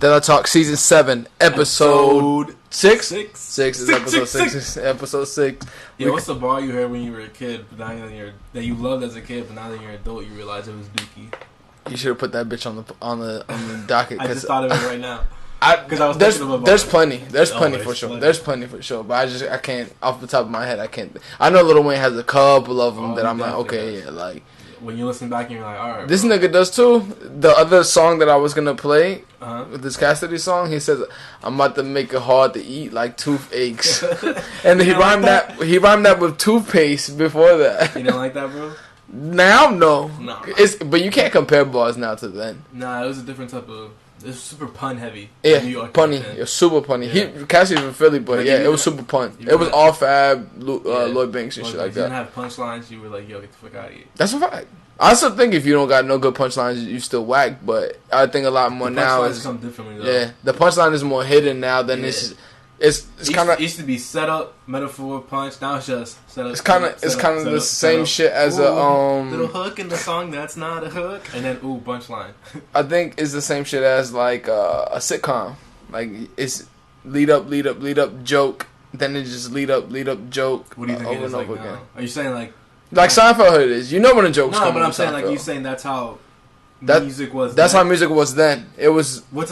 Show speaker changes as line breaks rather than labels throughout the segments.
Telatalk Season 7, Episode 6?
6.
6 is Episode 6. Episode 6.
Yeah, what's the bar you heard when you were a kid, but now that you loved as a kid, but now that you're an adult, you realize it was Dookie?
You should have put that bitch on the docket.
I just thought of it right now.
Because I was thinking of a bar. There's plenty for sure.
Plenty.
There's plenty for sure. But I can't, off the top of my head, I can't. I know Lil Wayne has a couple of them that I'm like, okay, yeah, like.
When you listen back and you're like, alright.
This nigga does too. The other song that I was gonna play, with this Cassidy song, he says, I'm about to make it hard to eat like toothaches. And he rhymed that with toothpaste before that.
You don't like that, bro?
Now, no.
No.
But you can't compare bars now to then.
Nah, it was a different type of. It was super pun heavy.
Yeah, punny. It was super punny.
Yeah.
Cassie's from Philly, but yeah, it was super pun. It was all Fab, Lloyd Banks and shit like that.
If you didn't have punchlines, you were like, yo, get the fuck out of here.
That's a fact. I still think if you don't got no good punchlines, you still whack. But I think a lot more now is
come differently though.
Yeah, the punchline is more hidden now than it's kind of.
It used to be set up, metaphor, punch. Now it's just set up.
It's kind of the same shit as a
little hook in the song that's not a hook, and then punchline.
I think it's the same shit as like a sitcom. Like it's lead up, joke. Then it just lead up, joke.
What do you think
over
it is
and
like
over
now?
again?
Are you saying like
Seinfeld it is? You know when a joke's coming.
No, but I'm saying
Seinfeld.
like you saying that's how music was.
That's how music was then. It was.
I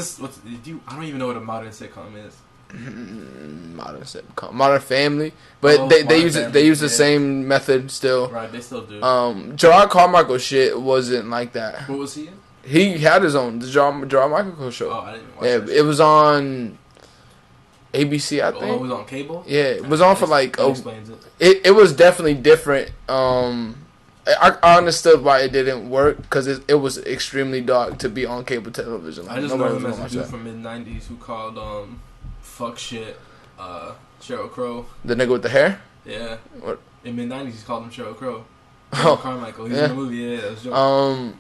don't even know what a modern sitcom is.
Modern sitcom, Modern Family, but they use the same method still.
Right, they still do.
Gerard Carmichael shit wasn't like that.
What was he in?
He had his own Gerard Carmichael show.
Oh, I didn't watch that.
It was on ABC, I think.
Oh, it was on cable?
Yeah, it was on for like.
That explains it.
It was definitely different. I understood why it didn't work because it was extremely dark to be on cable television.
Like, I just know him as a dude from mid-90s who called fuck shit Sheryl Crow.
The nigga with the hair?
Yeah.
What?
In mid-90s he called him Sheryl Crow.
Oh.
Carmichael. He's in the movie. Yeah, that was joke.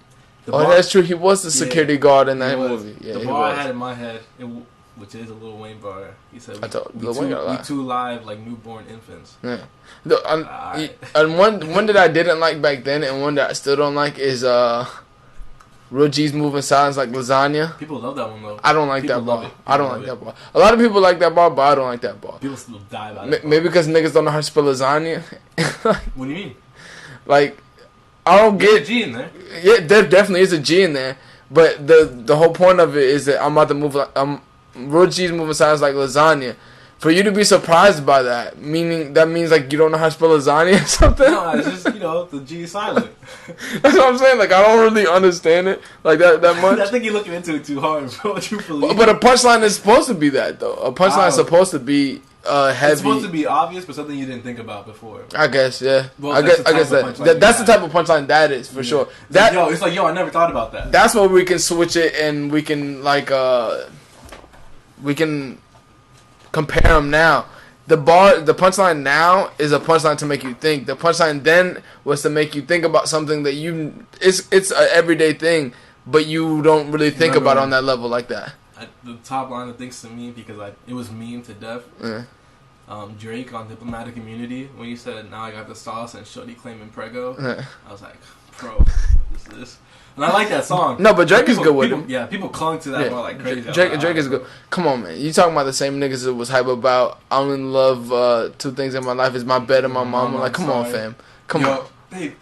That's true. He was the security guard in that movie. Yeah,
the bar I had in my head, which is a Lil Wayne bar. He said, we too live like newborn infants.
Yeah. And one that I didn't like back then and one that I still don't like is Real G's Moving Silence Like Lasagna.
People love that one though.
I don't like that bar. I don't like that bar. A lot of people like that bar, but I don't like that bar.
People still die about it.
Maybe because niggas don't know how to spell lasagna.
What do you mean?
Like, I don't get...
There's a G in there.
Yeah, there definitely is a G in there. But the whole point of it is that I'm about to move... Real G's Moving Silence Like Lasagna. For you to be surprised by that, that means like you don't know how to spell lasagna or something?
No, it's just, the G is silent.
That's what I'm saying. Like, I don't really understand it like that much.
I think you're looking into it too hard, bro. Truthfully.
But a punchline is supposed to be that, though. A punchline is supposed to be heavy.
It's supposed to be obvious, but something you didn't think about before.
I guess, yeah.
Well,
I guess that's the type of punchline that is, for sure.
It's like, I never thought about that.
That's where we can switch it and we can, we can compare them now. The punchline now is a punchline to make you think. The punchline then was to make you think about something that it's an everyday thing, but you don't really think about it on that level like that.
The top line that thinks to me because it was meme to death.
Yeah.
Drake on Diplomatic Immunity when he said, "Now I got the sauce," and Shorty claiming Prego.
Yeah.
I was like, "Bro, what is this?" And I like that song.
No, but Drake is good with him.
Yeah, people clung to that more like crazy.
Drake is good. Come on, man. You talking about the same niggas that was hype about I'm in love, two things in my life is my bed and my mama. Like, come on, fam. Come on.
Babe.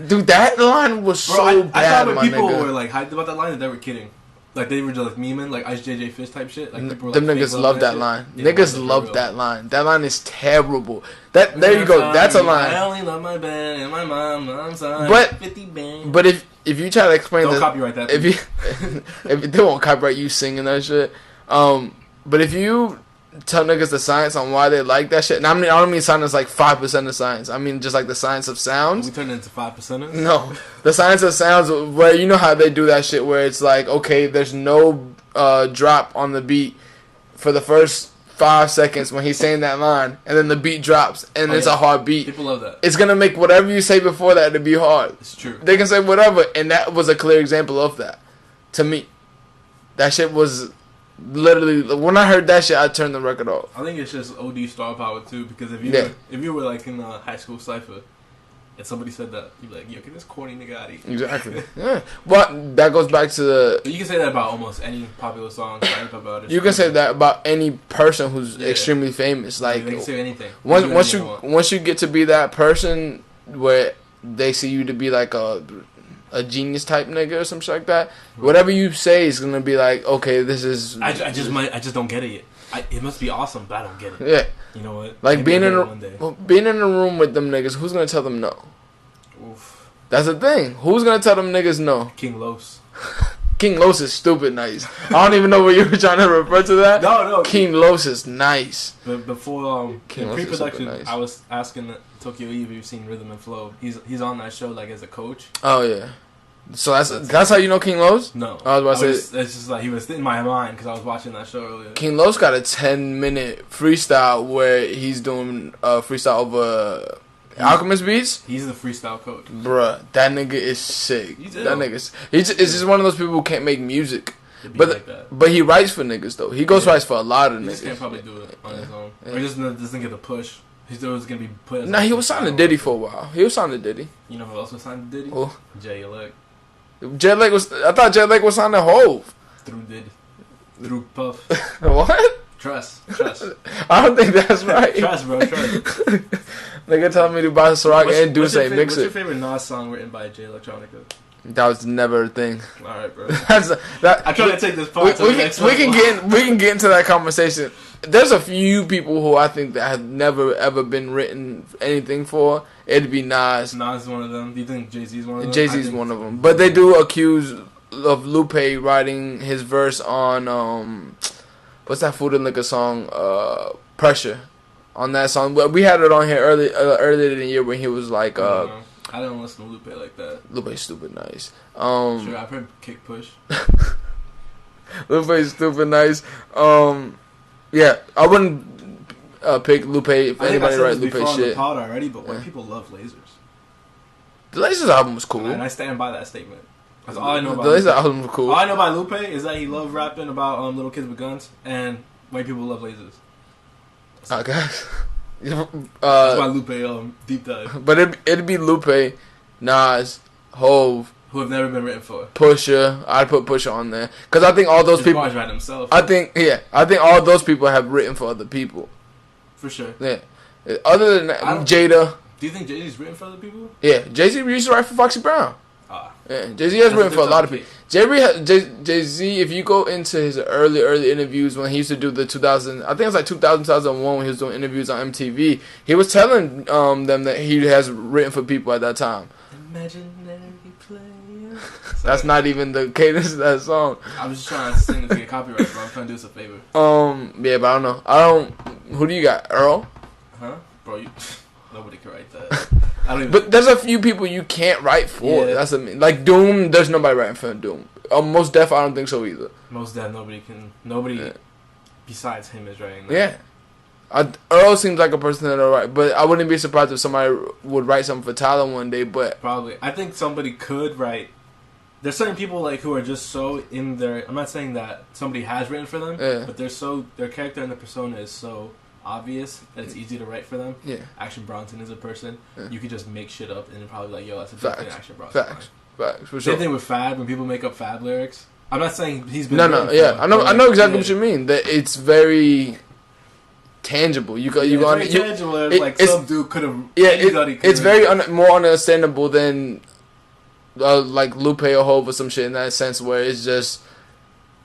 Dude, that line was so bad,
I thought when people
nigga.
were like hyped about that line that they were kidding. Like they were just like memeing, like Ice JJ Fish type shit. Like people were,
them niggas love that line. Niggas love that line. That line is terrible. There you go. That's a line.
I only love my bed and my mom. I'm sorry.
But
50 bang.
But if you try to explain,
don't copyright that.
If they won't copyright you singing that shit. But if you tell niggas the science on why they like that shit, and I don't mean science like 5% of science. I mean just like the science of sounds.
We turned into 5%ers?
No, the science of sounds where you know how they do that shit where it's like, okay, there's no drop on the beat for the first 5 seconds when he's saying that line, and then the beat drops and it's a hard beat.
People love that.
It's gonna make whatever you say before that to be hard.
It's true.
They can say whatever, and that was a clear example of that. To me, that shit was literally, when I heard that shit, I turned the record off.
I think it's just OD star power too, because if you were like in a high school cypher, and somebody said that, you'd be like, yo, get this corny nigga out of here.
Exactly. Yeah. But that goes back to the...
But you can say that about almost any popular song. About it.
You can say that about any person who's extremely famous. Like,
they can say anything.
Once you get to be that person where they see you to be like a genius type nigga or some shit like that, whatever you say is gonna be like, okay, this is...
I just don't get it yet. It must be awesome, but I don't get it.
Yeah.
You know what?
Like, being in a room with them niggas, who's gonna tell them no?
Oof.
That's the thing. Who's gonna tell them niggas no?
King Los.
King Los is stupid nice. I don't even know what you were trying to refer to that.
No.
King Los is nice.
But before in pre-production,
nice.
I was asking Tokyo Eve if you've seen Rhythm and Flow. He's on that show like as a coach.
Oh yeah. So that's how you know King Los?
No.
I was about to say...
It's just like he was in my mind because I was watching that show earlier.
King Los got a 10-minute freestyle where he's doing freestyle over Alchemist beats.
He's the freestyle coach.
Bruh, that nigga is sick. That nigga's... It's just one of those people who can't make music. But he writes for niggas, though. He writes for a lot of niggas.
He just can't probably do it on his own. Yeah. Or he doesn't get the push. He's always going to be put...
Nah, he was signed to Diddy for a while. He was signed to Diddy.
You know who else was signed to Diddy?
Who?
J-Elect.
I thought Jet Leg was signed to Hove.
Through Diddy. Through Puff.
What?
Trust.
I don't think that's right.
Trust, bro.
Nigga telling me to buy Ciroc and do say mix it.
What's your favorite Nas song written by Jay Electronica?
That was never a thing.
Alright, bro.
I
try to take this part.
We can get into that conversation. There's a few people who I think that have never ever been written anything for. It'd be Nas.
Nas is one of them. Do you think Jay-Z's one of them?
Jay-Z's one of them. But they do accuse of Lupe writing his verse on what's that Food and Liquor song? Pressure. On that song, we had it on here earlier in the year when he was like,
I don't listen to Lupe like that.
Lupe's stupid nice.
Sure, I've heard Kick Push.
Lupe's stupid nice. Yeah, I wouldn't pick Lupe if anybody write Lupe shit.
On the pod already, but white people love Lasers.
The Lasers album was cool,
and I stand by that statement. That's all I know about
the Lasers album was cool.
All I know about Lupe is that he loved rapping about little kids with guns, and white people love lasers.
Okay.
That's why Lupe deep dive.
But it'd be Lupe, Nas, Hove,
who have never been written for.
Pusha. I'd put Pusha on there because I think all those people.
Write himself.
I think all those people have written for other people.
For sure.
Yeah. Other than that, Jada.
Do you think Jay-Z's written for other people?
Yeah, Jay-Z used to write for Foxy Brown. Yeah, Jay-Z has written for a lot of people. Jay-Z, if you go into his early interviews when he used to do the 2000, I think it was like 2001 when he was doing interviews on MTV, he was telling them that he has written for people at that time.
Imaginary player.
That's not even the cadence of that song.
I was just trying to sing to get copyright, bro. I'm trying to do us a favor.
Yeah, but I don't know. Who do you got? Earl?
Huh? Bro, nobody can write that.
But there's a few people you can't write for. Yeah. That's like Doom. There's nobody writing for Doom. Most Def, I don't think so either.
Most Def, nobody besides him is writing that.
Yeah. Earl seems like a person that'll write, but I wouldn't be surprised if somebody would write something for Tyler one day. But
probably, I think somebody could write. There's certain people like who are just so in their. I'm not saying that somebody has written for them, but their character and the persona is so obvious that it's easy to write for them.
Yeah.
Action Bronson is a person. Yeah. You could just make shit up and probably like, yo, that's a different Action Bronson.
Facts. For sure.
Same thing with Fab when people make up Fab lyrics. I'm not saying he's been.
No, yeah. I know exactly what you mean. That it's very tangible.
Some dude could have.
Yeah, it's very more understandable than like Lupe or Hov or some shit in that sense where it's just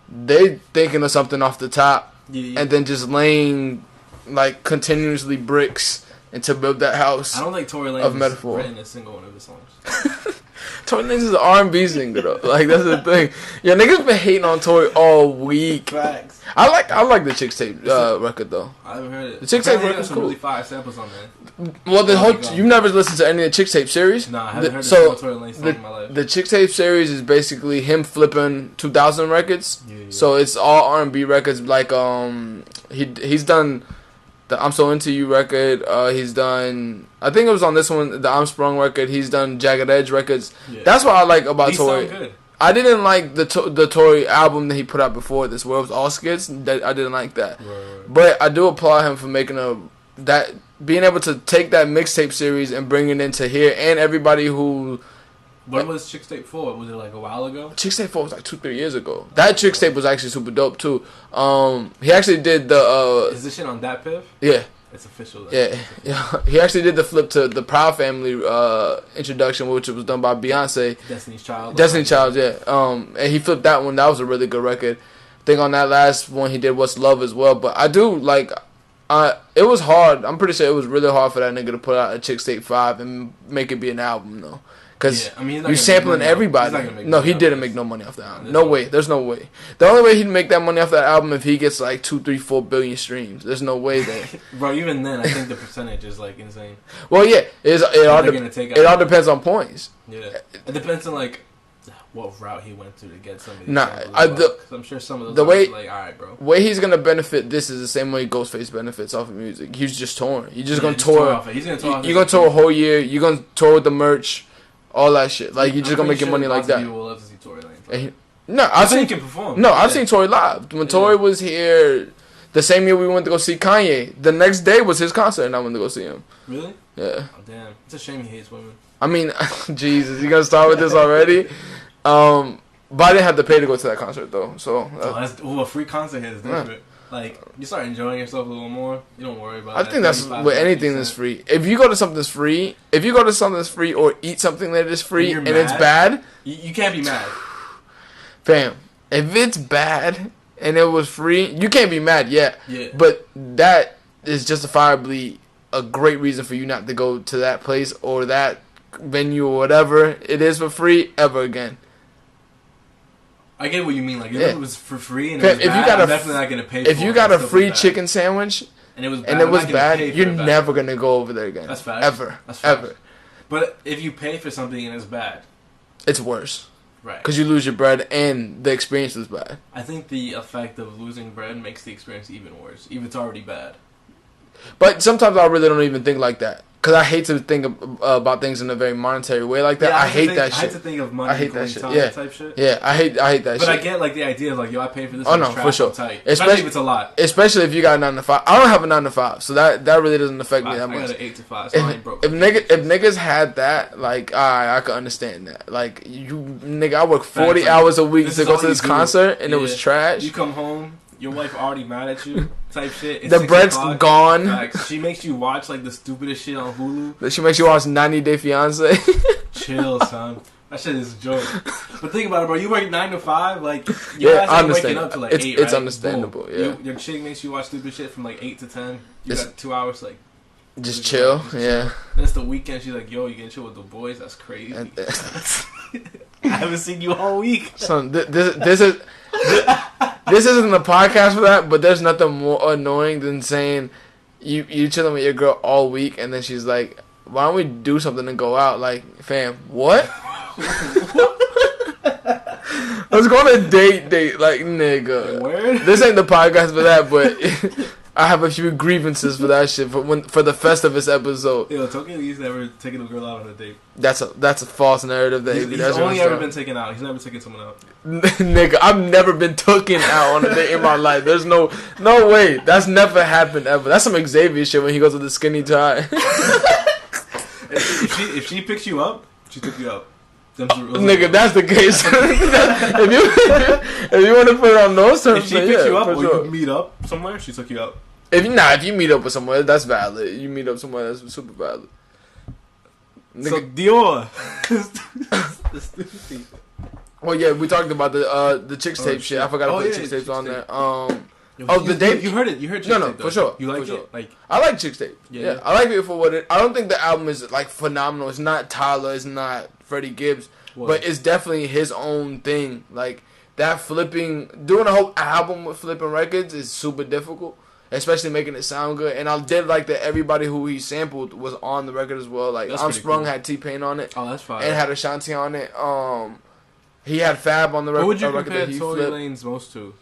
they thinking of something off the top and then just laying like continuously bricks and to build that house.
I don't think Tory Lanez has written a single one of his songs.
Tory Lanez is an R&B singer though. Like that's the thing. Yeah, niggas been hating on Tory all week.
Facts.
I like the Chicks Tape record though.
I haven't heard it.
The Chicks Tape record is cool.
Really fire samples on there.
Well, the whole you've never listened to any of the Chicks Tape series?
Nah, I haven't heard a single Tory Lanez song in my life.
The Chicks Tape series is basically him flipping 2000 records. Yeah. So it's all R&B records. Like he's done the I'm So Into You record. He's done. I think it was on this one, the I'm Sprung record. He's done Jagged Edge records. Yeah. That's what I like about Tory. Good. I didn't like the Tory album that he put out before this, where it was all skits. I didn't like that. Right. But I do applaud him for making that being able to take that mixtape series and bring it into here, and everybody who.
When was Chixtape 4? Was it like a while ago?
Chixtape 4 was like 2-3 years ago. That Chixtape was actually super dope too. He actually did the.
Is this shit on Dat Piff?
Yeah.
It's official. Then.
Yeah. He actually did the flip to the Proud Family introduction, which was done by Beyonce.
Destiny's Child.
Destiny's Child, yeah. And he flipped that one. That was a really good record. I think on that last one he did What's Love as well. But I do like. It was hard. I'm pretty sure it was really hard for that nigga to put out a Chixtape 5 and make it be an album though. Because you sampling everybody. No, he didn't make no money off that album. No way. There's no way. The only way he'd make that money off that album if he gets like 2, 3, 4 billion streams. There's no way there.
Bro, even then, I think the percentage is like insane.
Well, yeah. It all depends on points.
Yeah. It depends on like what route he went to get some of these I'm sure some of those are like, alright, bro.
The way he's going to benefit this is the same way Ghostface benefits off of music. He's just touring. He's just going to tour. He's going to tour. You're going to tour a whole year. You're going to tour with the merch. All that shit, like you just gonna make your money like that.
People will love to see Tory Lanez.
I've seen
he can perform.
No, I've seen Tory live. When Tory was here, the same year we went to go see Kanye. The next day was his concert, and I went to go see him.
Really?
Yeah.
Oh damn! It's a shame he hates women.
I mean, Jesus, you gonna start with this already? But I didn't have to pay to go to that concert though. So
a free concert is different. Like, you start enjoying yourself a little more. You don't worry about it.
I think that's with anything that's free. If you go to something that's free, or eat something that is free and it's bad,
you can't be mad.
Fam, if it's bad and it was free, you can't be mad yet.
Yeah.
But that is justifiably a great reason for you not to go to that place or that venue or whatever it is for free ever again.
I get what you mean. Like, if it was for free and it was bad, I'm definitely not going to pay for it.
If you got a free chicken sandwich
and it was bad,
you're never going to go over there again.
That's facts.
Ever.
But if you pay for something and it's bad,
it's worse.
Right.
Because you lose your bread and the experience is bad.
I think the effect of losing bread makes the experience even worse, even if it's already bad.
But sometimes I really don't even think like that. Because I hate to think about things in a very monetary way like that.
Yeah,
I hate that shit.
I hate to think of money equaling time type shit.
Yeah, I hate that
but
shit.
But I get like the idea of like, yo, I pay for this.
Oh no, for sure.
Tight. Especially if it's a lot.
Especially if you got a 9 to 5. I don't have a 9 to 5, so that really doesn't affect me that much.
I got an 8 to 5, so I ain't broke.
If niggas had that, like, I could understand that. Like, I work 40 hours a week to go to this concert, and it was trash.
You come home. Your wife already mad at you, type shit. It's
the bread's gone.
Like, she makes you watch like the stupidest shit on Hulu.
She makes you watch 90 Day Fiance.
Chill, son. That shit is a joke. But think about it, bro. You work 9 to 5, like
you guys ain't
waking up to like 8.
It's understandable. Boom. Yeah.
Your chick makes you watch stupid shit from like 8 to 10. You got 2 hours, like
just chill. Yeah.
Then it's the weekend. She's like, "Yo, you getting chill with the boys? That's crazy." I haven't seen you all week.
Son, this is. This isn't the podcast for that, but there's nothing more annoying than saying you chilling with your girl all week and then she's like, why don't we do something and go out? Like, fam, what? Let's go on a date, like, nigga.
Word?
This ain't the podcast for that, but I have a few grievances for that shit for the Festivus episode.
Yo, Tokyo E's never taken a girl out on a date.
That's a false narrative that
he's only ever been taken out. He's never taken someone out.
Nigga, I've never been taken out on a date in my life. There's no way. That's never happened ever. That's some Xavier shit when he goes with the skinny tie.
if she picks you up, she took you out.
Nigga, that's the case. if you want to put it on those terms,
if she picks you up or you meet up somewhere, she took you out.
If you meet up with someone, that's valid. You meet up somewhere, that's super valid.
Nigga. So Dior.
Well, yeah, we talked about the Chixtape shit. I forgot to put Chixtapes on there. The date
you heard it. You heard Chixtape. No,
for sure.
You like
it?
Like,
I like Chixtape. Yeah, I like it for what it. I don't think the album is like phenomenal. It's not Tyler. It's not Freddie Gibbs. But it's definitely his own thing. Like that doing a whole album with flipping records is super difficult. Especially making it sound good. And I did like that everybody who he sampled was on the record as well. Like Unsprung had T-Pain on it.
Oh, that's fine.
And had Ashanti on it. He had Fab on the record.
What would you compare Tory Lanez most to?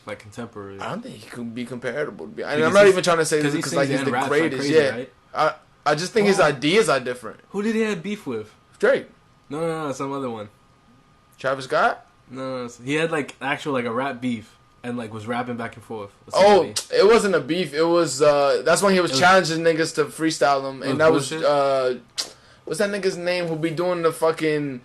Like contemporary?
I don't think he could be comparable. I'm not even trying to say this because like he's the greatest. Like crazy, right? I just think his ideas are different.
Who did he have beef with?
Drake.
No, some other one.
Travis Scott?
No, he had like actual like a rap beef. and like was rapping back and forth.
Oh, it wasn't a beef. It was that's when he was challenging niggas to freestyle him, and that was what's that nigga's name who be doing the fucking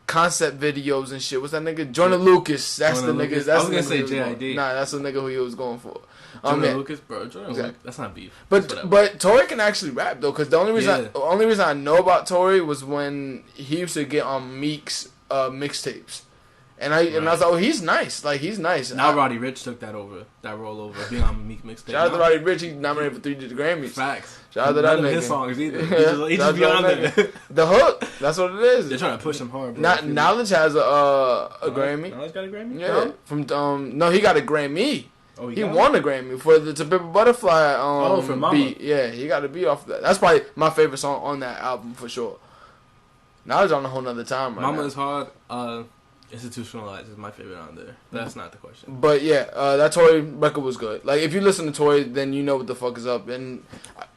concept videos and shit? What's that nigga? Jonah Lucas. That's the nigga. That's
I was gonna say JID.
Nah, that's the nigga who he was going for.
Jonah Lucas, bro. Jonah Lucas. That's not beef.
But Tory can actually rap though, because the only reason I know about Tory was when he used to get on Meek's mixtapes. And I was like, oh, he's nice. Like, he's nice.
Now Roddy Ricch took that role over, being on Meek mixtape.
Shout out to Roddy Ricch. He's nominated for 3 Grammys.
Facts.
Shout out to that nigga.
None of his songs either. He just be on there.
The hook. That's what it is.
They're trying to push him hard, bro.
Knowledge has a Grammy.
Knowledge got a Grammy?
Yeah. From no, he got a Grammy.
Oh,
he won a Grammy for the To Pimp a Butterfly
for Mama.
beat. Yeah, he got a beat off of that. That's probably my favorite song on that album for sure. Knowledge on a whole nother time right
Mama
now.
is hard. Institutionalized is my favorite on there. But that's not the question.
But yeah, that Tory record was good. Like, if you listen to Tory, then you know what the fuck is up. And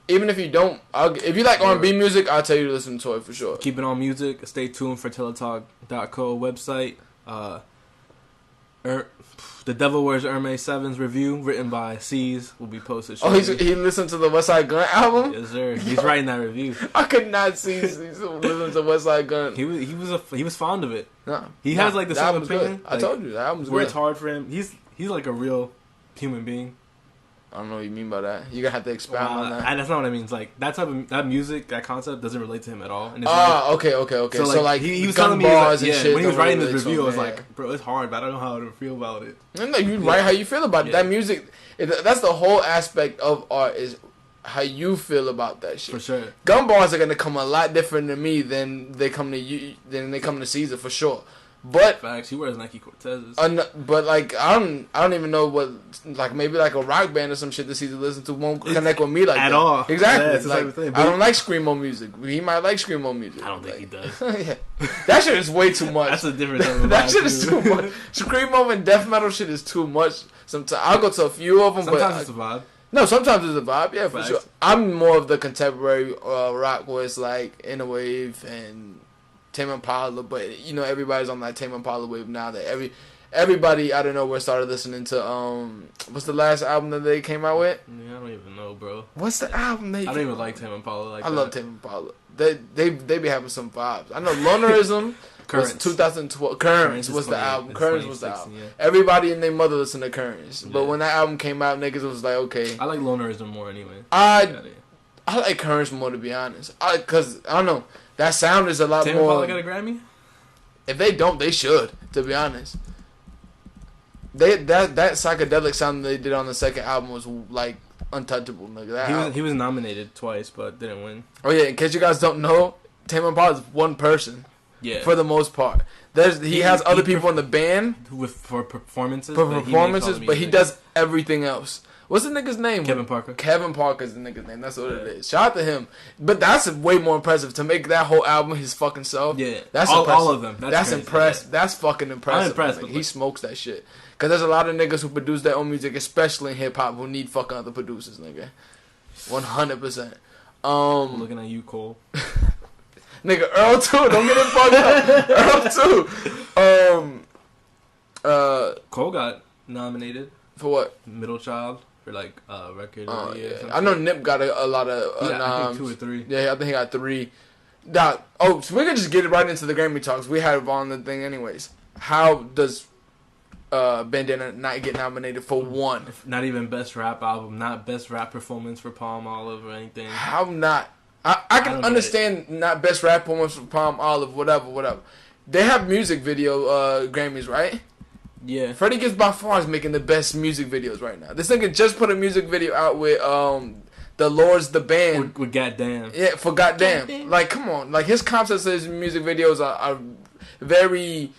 even if you don't, if you like R&B music, I'll tell you to listen to Tory for sure.
Keep it on music. Stay tuned for Telatalk.co website. The Devil Wears Hermes 7's review, written by C's, will be posted shortly.
Oh, he listened to the West Side Gun album?
Yes, sir. He's writing that review.
I could not see listening to West Side Gun.
He was fond of it.
No,
he has like the same opinion.
I told you that album's good.
Where it's hard for him. He's like a real human being.
I don't know what you mean by that. You're gonna have to expound on that.
That's not what I mean. It's like that music, that concept doesn't relate to him at all.
Okay. So like
he was telling me
bars and shit
when he was writing this review, I was like, bro, it's hard, but I don't know how to feel about it.
No, you write how you feel about it. That music, that's the whole aspect of art, is how you feel about that shit.
For sure.
Gun bars are gonna come a lot different to me than they come to you, than they come to Caesar for sure. But
facts, he wears Nike Cortezes.
But like I don't even know what, like maybe like a rock band or some shit that Caesar listen to won't connect with me like
at
that.
all.
Exactly.
Yeah, it's
like,
the same thing,
I don't like screamo music. He might like screamo music.
I don't think he does.
Yeah. That shit is way too much.
That's a different type of
that shit
too.
is too much. Screamo and death metal shit is too much. Sometimes I'll go to a few of them.
Sometimes it's a vibe.
No, sometimes it's a vibe. Yeah,
Facts.
for sure. I'm more of the contemporary rock where it's like Inner Wave and Tame Impala, but you know everybody's on that Tame Impala wave now. That everybody out of nowhere started listening to what's the last album that they came out with?
Yeah, I don't even know, bro.
What's the album they?
I don't even like Tame Impala like that.
I love Tame Impala. They be having some vibes. I know Lonerism. Was 2012. Currents was the album. Currents was the album. Yeah. Everybody and their mother listened to Currents, but when that album came out, niggas was like, okay.
I like Lonerism more anyway.
I like Currents more, to be honest. Cause I don't know. That sound is a lot
Tame
more.
Impala got a Grammy?
If they don't, they should. To be honest, that psychedelic sound they did on the second album was like untouchable. Nigga.
He was nominated twice, but didn't win.
Oh yeah, in case you guys don't know, Tame Impala is one person.
Yeah,
for the most part. He has other people in the band
for performances.
But he does everything else. What's the nigga's name?
Kevin Parker.
Kevin Parker's the nigga's name. That's what it is. Shout out to him. But that's way more impressive to make that whole album his fucking self.
Yeah,
that's
all of them. That's
impressive. Yeah. That's fucking impressive.
I'm impressed.
He smokes that shit. Cause there's a lot of niggas who produce their own music, especially in hip hop, who need fucking other producers, nigga. 100%.
I'm looking at you, Cole.
Nigga, Earl too. Don't get it fucked up. Earl too.
Cole got nominated
for what?
Middle Child for like record of the year.
Yeah. I know Nip got a lot of
I think 2 or 3.
Yeah, I think he got 3. So we can just get right into the Grammy talks. We had it on the thing anyways. How does Bandana not get nominated for one?
Not even best rap album, not best rap performance for Palm Olive or anything.
How not? I can understand not best rap performance for Palm Olive, whatever. They have music video Grammys, right?
Yeah.
Freddie Gibbs by far is making the best music videos right now. This nigga just put a music video out with the Lords, the band.
With Goddamn.
Yeah, for Goddamn. Like, come on. Like, his concepts of his music videos are very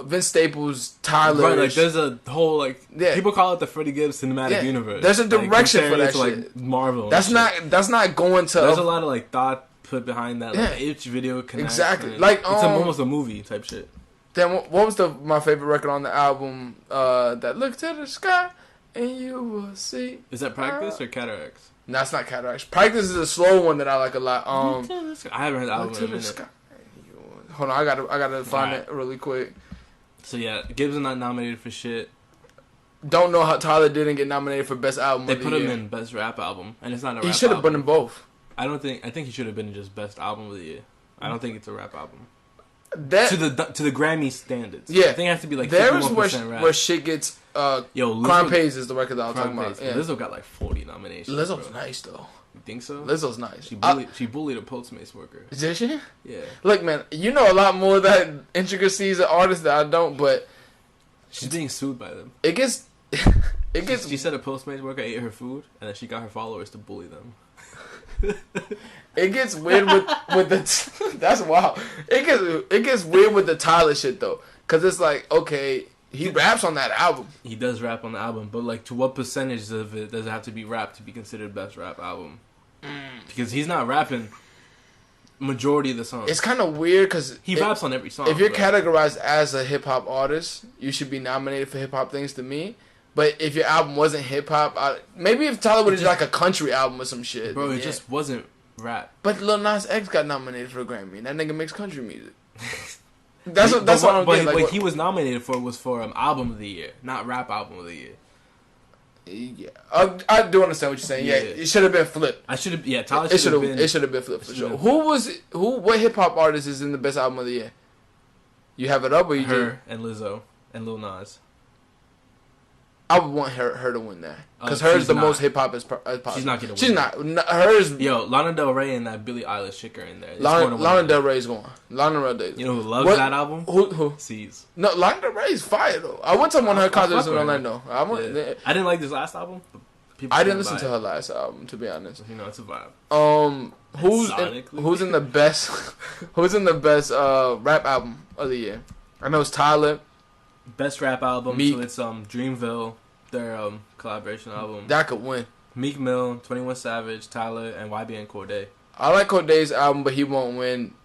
Vince Staples, Tyler.
Right, like, there's a whole, like, people call it the Freddie Gibbs cinematic universe.
There's a direction for that shit.
Like, Marvel.
That's not going to...
There's a lot of, like, thought put behind that. Like, each video connects.
Exactly. Like,
it's almost a movie type shit.
Then what was my favorite record on the album? That Look to the Sky and You Will See.
Is that Practice or Cataracts?
No, it's not Cataracts. Practice is a slow one that I like a lot.
I haven't heard the album in a minute.
Hold on, I gotta find it really quick.
So yeah, Gibbs is not nominated for shit.
Don't know how Tyler didn't get nominated for best album.
They put him in best rap album, and it's not a rap album.
He should have been in both.
I think he should have been in just best album of the year. I don't think it's a rap album.
That
to the Grammy standards.
Yeah,
I think it has to be like
there is
51% rap.
where shit gets.
Lizzo,
Crime Pays is the record that I'm talking about. Yeah.
Lizzo got like 40 nominations.
Lizzo's nice though.
You think so?
Lizzo's nice.
She bullied a Postmates worker.
Did she?
Yeah.
Look, man, you know a lot more of that intricacies of artists that I don't, but
she's being sued by them.
It gets.
She said a Postmates worker ate her food, and then she got her followers to bully them.
It gets weird with the. That's wild. It gets weird with the Tyler shit though, because it's like, okay, he raps on that album.
He does rap on the album, but like, to what percentage of it does it have to be rap to be considered best rap album? Because he's not rapping majority of the songs.
It's kind of weird because
he raps on every song.
If you're categorized as a hip hop artist, you should be nominated for hip hop things to me. But if your album wasn't hip hop, maybe if Tyler would have done like a country album or some shit.
Bro, it just wasn't rap.
But Lil Nas X got nominated for a Grammy, and that nigga makes country music. That's what I'm getting.
Like, what he was nominated for was for album of the year, not rap album of the year.
Yeah, I do understand what you're saying. Yeah, it should have been flipped.
Tyler should have been.
It should have been flipped for sure. What hip hop artist is in the best album of the year? You have it up, or you
her and Lizzo and Lil Nas.
I would want her to win that because hers the most hip hop as possible.
She's not gonna win.
She's not. Hers.
Yo, Lana Del Rey and that Billie Eilish chick are in there.
Lana Del Rey's going. Lana Del Rey.
You know who loves that album?
Who?
C's.
No, Lana Del Rey's fire though. I went to one of her concerts in Orlando.
I didn't like this last album.
I didn't listen to her last album, to be honest.
You know, it's a vibe.
Who's in the best? Who's in the best rap album of the year? I know it's Tyler.
Best rap album,
Meek.
so it's Dreamville, their collaboration album.
That could win.
Meek Mill, 21 Savage, Tyler, and YBN Cordae.
I like Corday's album, but he won't win.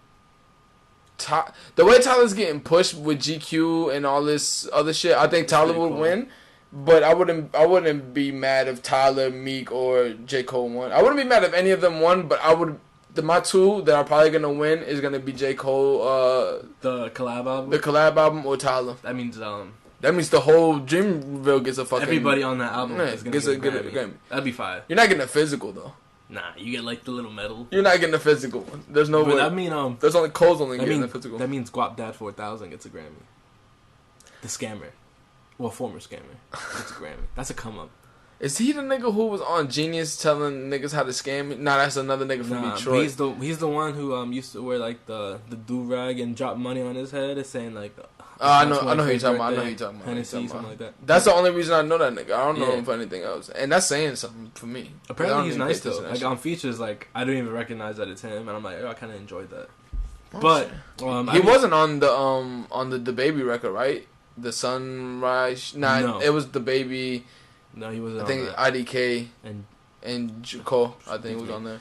The way Tyler's getting pushed with GQ and all this other shit, I think Tyler would win. But I wouldn't be mad if Tyler, Meek, or J. Cole won. I wouldn't be mad if any of them won, but I would. My two that are probably gonna win is gonna be J. Cole,
the collab
album, or Tyler.
That means
the whole Dreamville gets a fucking.
Everybody on that album is gonna get a Grammy. That'd be fire.
You're not getting a physical though.
Nah, you get like the little medal.
You're not getting a physical one. There's no way.
I mean,
there's only Cole's only getting a physical.
That means Guap Dad 4000 gets a Grammy. The scammer, well, former scammer, gets a Grammy. That's a come up.
Is he the nigga who was on Genius telling niggas how to scam? Nah, that's another nigga from Detroit.
He's the one who used to wear like the do rag and drop money on his head, saying like.
I know who you're talking about.
Hennessy, something like that.
That's the only reason I know that nigga. I don't know him for anything else, and that's saying something for me.
Apparently he's nice though. Like on features, like I don't even recognize that it's him, and I'm like, I kind of enjoyed that. But
he wasn't on the Baby record, right? The Sunrise. No. It was the Baby.
No, he wasn't.
I think IDK and Cole. I think was on there.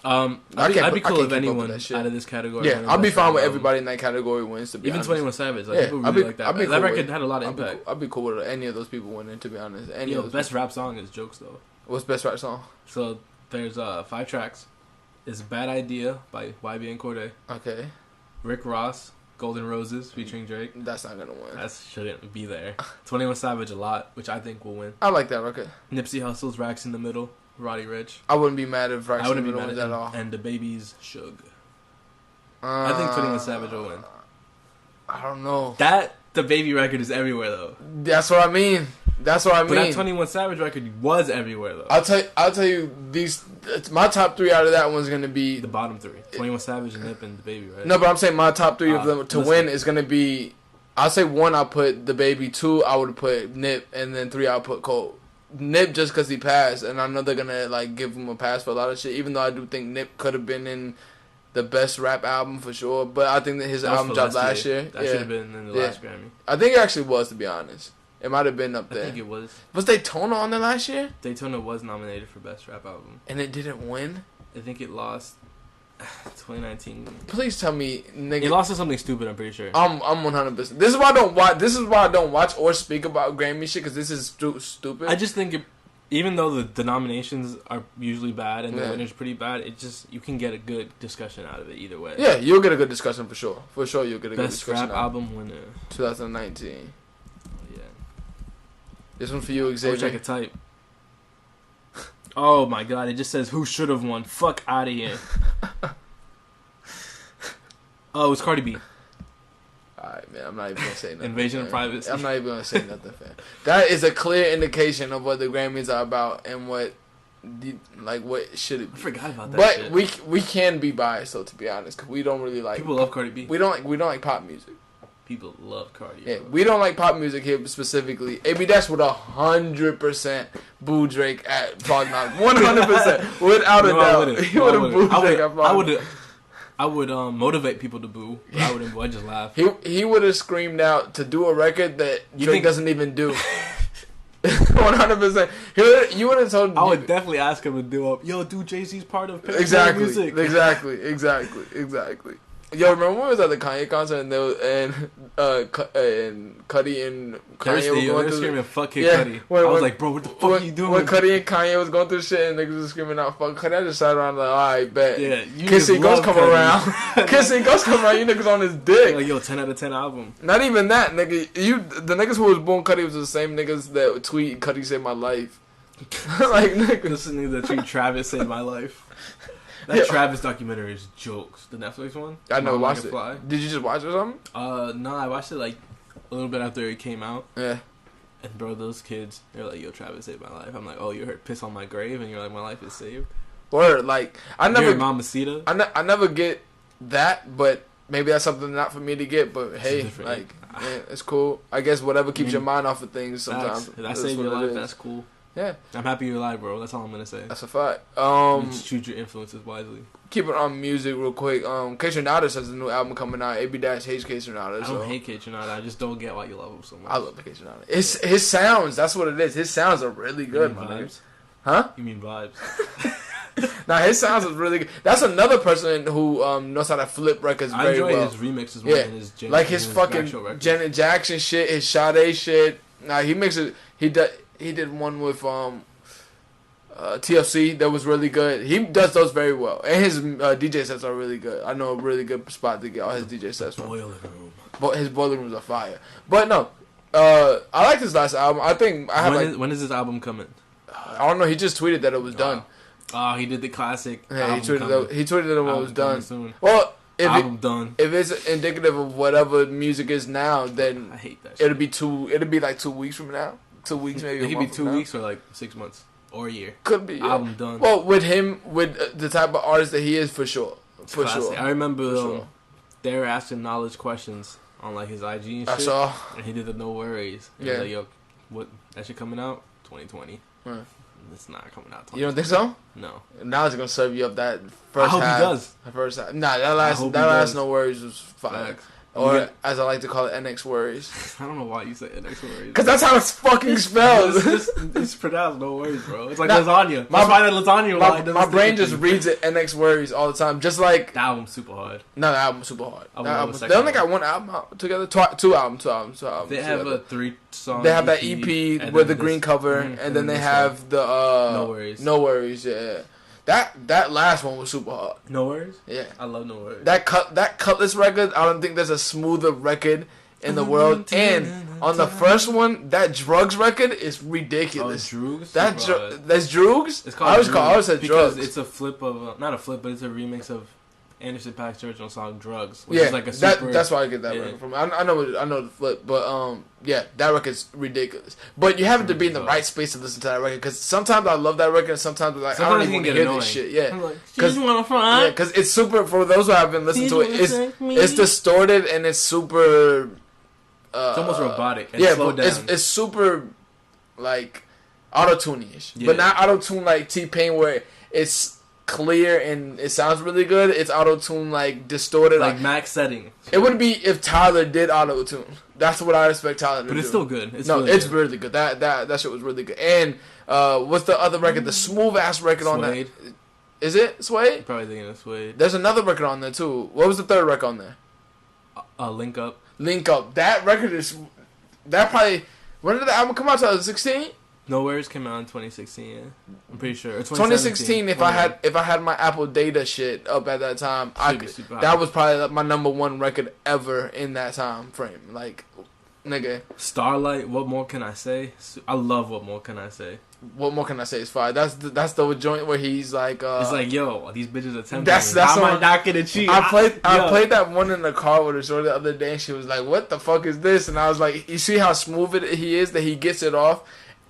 I'd be cool if anyone out of this category.
Yeah, I'll be fine with everybody in that category wins. To be
even
honest.
21 Savage, like people really like that. That record had a lot of impact.
I'd be cool with any of those people winning. To be honest,
best rap song is Jokes though.
What's best rap song?
So there's 5 tracks. It's Bad Idea by YBN Cordae.
Okay.
Rick Ross, Golden Roses featuring Drake.
That's not gonna win.
That shouldn't be there. 21 Savage a lot, which I think will win.
I like that record.
Nipsey Hussle's Racks in the Middle. Roddy Rich.
I wouldn't be mad if Racks in the Middle wins at all.
And the Baby's Suge. I think 21 Savage will win.
I don't know.
The Baby record is everywhere though.
That's what I mean. But that
21 Savage record was everywhere though.
I'll tell you my top 3 out of that one's gonna be
the bottom 3. 21 Savage, Nip, and the Baby, right?
No, but I'm saying my top 3 of them to win is gonna be. I'll say 1. I'll put the Baby. 2. I would put Nip, and then 3. I'll put Cole. Nip just because he passed, and I know they're gonna like give him a pass for a lot of shit. Even though I do think Nip could have been in the best rap album for sure, but I think that his album dropped last year.
That should have been in the last Grammy.
I think it actually was, to be honest. It might have been up there.
I think it was.
Was Daytona on there last year?
Daytona was nominated for best rap album,
and it didn't win.
I think it lost. 2019.
Please tell me, nigga.
It lost to something stupid. I'm pretty sure.
I'm 100%. This is why I don't watch. This is why I don't watch or speak about Grammy shit because this is stupid.
I just think even though the nominations are usually bad and the winner's pretty bad, it just you can get a good discussion out of it either way.
Yeah, you'll get a good discussion for sure. For sure, you'll get a good discussion.
Best rap album winner,
2019.
Yeah,
this one for you, Xavier.
I wish I could type. Oh my god! It just says who should have won. Fuck out of here. Oh, it's Cardi B.
Alright, man, I'm not even gonna say nothing.
Invasion of privacy.
I'm not even gonna say nothing, fam. That is a clear indication of what the Grammys are about and what should it be.
I forgot about that.
But
shit.
we can be biased, though, to be honest, because we don't really like.
People love Cardi B.
We don't like pop music.
People love Cardi.
Yeah, we don't like pop music here specifically. Ep.6 would 100% boo Drake at Fog Knock. 100%, without a doubt. He would have booed Drake at Fog Knock.
I would motivate people to boo, but I wouldn't boo. I just laugh.
He would have screamed out to do a record that Drake doesn't even do. 100%. You would have told.
I would definitely ask him to do do Jay-Z's part of
exactly,
music.
Exactly. Yo, remember when we was at the Kanye concert and Cudi and Kanye
were going through screaming "fuck Kid Cudi"? I was like, bro, what the fuck are you doing?
When Cudi and Kanye was going through shit and niggas was screaming out "fuck Cudi," I just sat around like, alright, bet.
Yeah,
Kissy Ghost come around. Kissy Ghost come around. You niggas on his dick.
Like 10 out of 10 album.
Not even that, nigga. The niggas who was born Cudi was the same niggas that tweet "Cudi saved my life." Like niggas.
Listening to the tweet "Travis saved my life." That Travis documentary is jokes. The Netflix one.
I know. Watched it. Did you just watch it or something?
No, I watched it like a little bit after it came out.
Yeah.
And bro, those kids, they're like, "Yo, Travis saved my life." I'm like, "Oh, you heard piss on my grave," and you're like, "My life is saved."
Word, like I never.
You're Mamacita.
I never get that, but maybe that's something not for me to get. But hey, like, yeah, it's cool. I guess whatever keeps your mind off of things sometimes.
If that saved your life, that's cool.
Yeah,
I'm happy you're alive, bro. That's all I'm gonna say.
That's a fact.
You just choose your influences wisely.
Keep it on music real quick. K Tronada has a new album coming out. Ep.6 hates K Tronada.
I don't hate K Tronada. I just don't get why you love him so much.
I love K Tronada. It's his sounds. That's what it is. His sounds are really good, man.
Vibes?
Huh?
You mean vibes?
Nah, his sounds is really good. That's another person who knows how to flip records very well.
I enjoy his remixes more than his
like his fucking Janet Jackson shit, his Sade shit. Nah, he mixes. He did one with TLC that was really good. He does those very well, and his DJ sets are really good. I know a really good spot to get all his DJ sets from.
Boiler room.
But his boiler rooms are fire. But no, I like his last album. I think I have
when is this album coming?
I don't know. He just tweeted that it was done.
Oh, he did the classic.
Yeah, he tweeted that it was done.
Soon.
Well,
done.
If it's indicative of whatever music is now, then
I hate that.
It'll be like 2 weeks from now. 2 weeks maybe.
It could be 2 weeks or like 6 months. Or a year.
Could be. Yeah.
Album done.
Well, with him, with the type of artist that he is, for sure. For sure.
I remember they were asking knowledge questions on like his IG and shit.
I saw.
And he did the no worries. And
yeah.
Like, yo, what? That shit coming out 2020.
Right.
It's not coming out 2020.
You don't think so?
No.
Now it's gonna serve you up that first half.
I hope he does.
The first half. Nah, that last no worries was fire. Or, as I like to call it, NX Worries.
I don't know why you say NX Worries.
Because that's how it's fucking spelled.
It's pronounced no worries, bro. It's like lasagna. My
brain just reads it NX Worries all the time. Just like...
The album's super hard.
No, the album's super hard. They only got one album out together. Two albums. They
have a 3-song
They have that EP with the green cover. And then they have the...
No Worries.
No Worries, yeah. That last one was super hard.
No Worries?
Yeah.
I love No Worries.
That Cutlass record, I don't think there's a smoother record in the world. And on the first one, that Drugs record is ridiculous.
Oh, Drugs?
That's Drugs?
It's called Drugs.
I always said Drugs.
Because it's a flip of... not a flip, but it's a remix of Anderson .Paak's original song Drugs, which is like a super...
that's why I get that record from. I know the flip, but yeah, that record's ridiculous. But you have to be in the right space to listen to that record, because sometimes I love that record, and sometimes I don't even want to hear this shit. Yeah, because it's super. For those who haven't listened to it, it's distorted and it's super.
It's almost robotic. And slowed down.
It's super like auto-tune-ish, but not auto-tune like T-Pain where it's clear and it sounds really good. It's auto-tune like distorted,
like max setting.
It would be if Tyler did auto-tune. That's what I expect Tyler to do.
But it's still good. It's
really good. That shit was really good. And what's the other record? The smooth ass record on that? Is it Suede?
I'm probably thinking of Suede.
There's another record on there too. What was the third record on there?
Link Up.
Link Up. That record is probably. When did the album come out? 2016.
No Worries came out in 2016. Yeah. I'm pretty sure. Or
2016. If I had my Apple Data shit up at that time, that was probably like my number one record ever in that time frame. Like, nigga.
Starlight. What more can I say? I love What More Can I Say.
What More Can I Say is fire. That's the joint where he's like,
it's like, yo, these bitches are tempting
that's
me. How am I
one,
not gonna cheat?
I played that one in the car with her shorty the other day, and she was like, "What the fuck is this?" And I was like, "You see how smooth he is that he gets it off."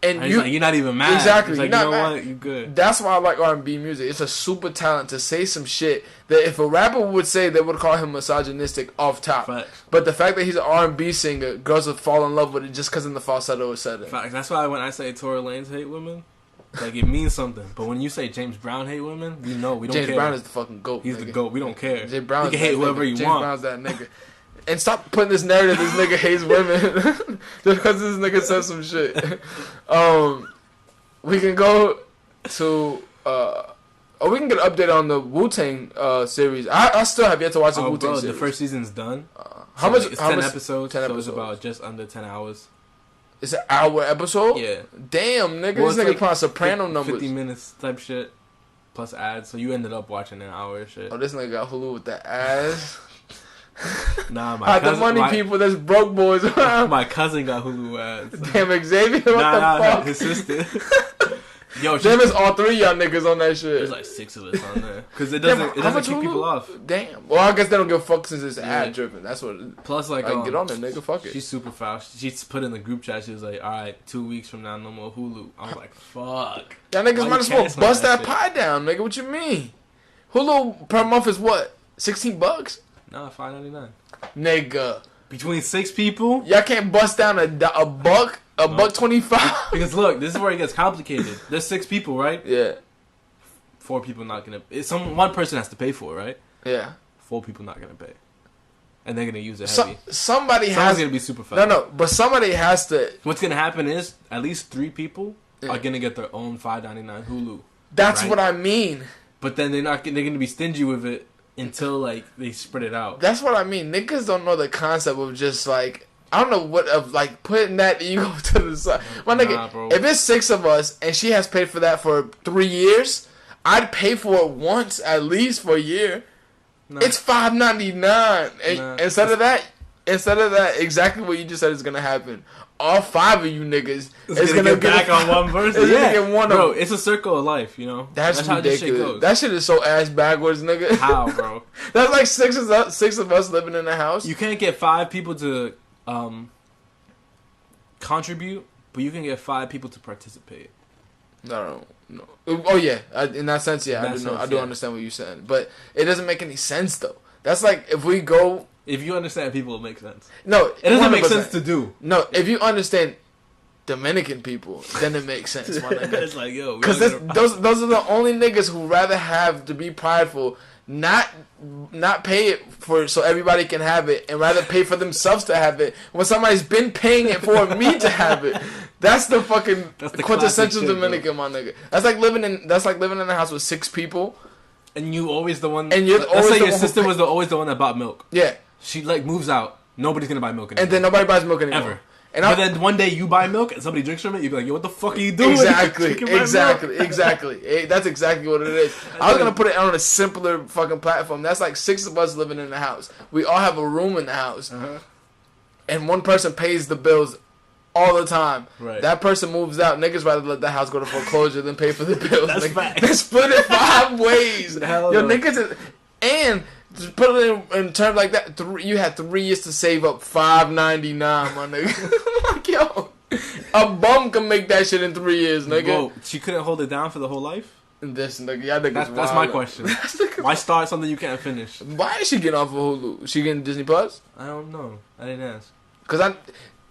And
he's like, you're not even mad.
Exactly.
He's like,
you know
what? You good.
That's why I like R&B music. It's a super talent to say some shit that if a rapper would say, they would call him misogynistic off top.
Facts.
But the fact that he's an R&B singer, girls would fall in love with it just because in the falsetto is said it.
Facts. That's why when I say Tory Lanez hate women, like, it means something. But when you say James Brown hate women, we know. We don't care.
James Brown is the fucking GOAT.
He's the GOAT. We don't care.
James Brown,
you can hate whoever you
James
want.
Brown's that nigga. And stop putting this narrative this nigga hates women just because this nigga says some shit. We can go to we can get an update on the Wu-Tang series. I still have yet to watch the Wu-Tang series.
The first season's done.
How much?
It's
how
10
much,
episodes.
10
so
episodes.
It's about just under 10 hours.
It's an hour episode.
Yeah.
Damn, nigga,
Well,
this
it's
nigga
like
playing Soprano numbers.
50 minutes type shit plus ads. So you ended up watching an hour of shit.
Oh, this nigga got Hulu with the ass.
Nah, my cousin,
the money people that's broke boys around.
My cousin got Hulu ads.
Damn, Xavier, what the fuck?
His sister. Yo,
damn, it's all three y'all niggas on that shit.
There's like 6 of us on there because it doesn't keep people off.
Damn. Well, I guess they don't give a fuck since it's ad driven. That's what.
Plus, like,
I get on there, nigga. Fuck it.
She's super foul. She's put in the group chat. She was like, "All right, 2 weeks from now, no more Hulu." I was like, "Fuck."
Y'all niggas might as well bust that pie down, nigga. What you mean? Hulu per month is what? $16?
Nah, $5.99.
Nigga.
Between 6 people,
y'all can't bust down a buck. $1.25.
Because look, this is where it gets complicated. There's 6 people, right?
Yeah.
4 people not gonna. One person has to pay for it, right?
Yeah.
4 people not gonna pay, and they're gonna use it heavy.
Someone's
gonna be super fast.
No, but somebody has to.
What's gonna happen is at least 3 people are gonna get their own $5.99 Hulu.
That's right? What I mean.
But then they're gonna be stingy with it until like they spread it out.
That's what I mean. Niggas don't know the concept of just like. I don't know what of like putting that ego to the side. My nigga,
bro.
If it's 6 of us and she has paid for that for 3 years, I'd pay for it once at least for a year. Nah. It's $5.99. Instead of that, exactly what you just said is gonna happen. All 5 of you niggas is gonna
get back on one person. Bro, it's a circle of life, you know.
That's ridiculous. How this shit goes. That shit is so ass backwards, nigga.
How, bro?
That's like 6 of us living in a house.
You can't get 5 people to contribute, but you can get 5 people to participate.
No. Oh yeah, in that sense, yeah, I do understand what you're saying, but it doesn't make any sense though. That's like if we go.
If you understand people, it makes sense.
No,
it doesn't make sense to do.
No, if you understand Dominican people, then it makes sense.
It's like, yo,
because those are the only niggas who rather have to be prideful. Not pay it for so everybody can have it, and rather pay for themselves to have it when somebody's been paying it for me to have it. That's the quintessential Dominican, my nigga. That's like living in a house with 6 people,
and you always the one.
And you're
let's say your sister was always the one that bought milk.
Yeah,
she like moves out. Nobody's gonna buy milk anymore.
And then nobody buys milk anymore.
Ever. But then one day you buy milk and somebody drinks from it, you'd be like, yo, what the fuck are you doing?
Exactly. That's exactly what it is. I was going to put it on a simpler fucking platform. That's like 6 of us living in the house. We all have a room in the house. Uh-huh. And one person pays the bills all the time.
Right.
That person moves out. Niggas rather let the house go to foreclosure than pay for the bills.
That's facts.
They split it 5 ways.
Hell
yo,
no.
niggas... And... Just put it in terms like that. You had 3 years to save up $5.99, my nigga. Like, yo, a bum can make that shit in 3 years, nigga.
Whoa, she couldn't hold it down for the whole life?
This nigga, y'all niggas
that's my question. Why start something you can't finish?
Why is she getting off of Hulu? She getting Disney Plus?
I don't know. I didn't ask.
Because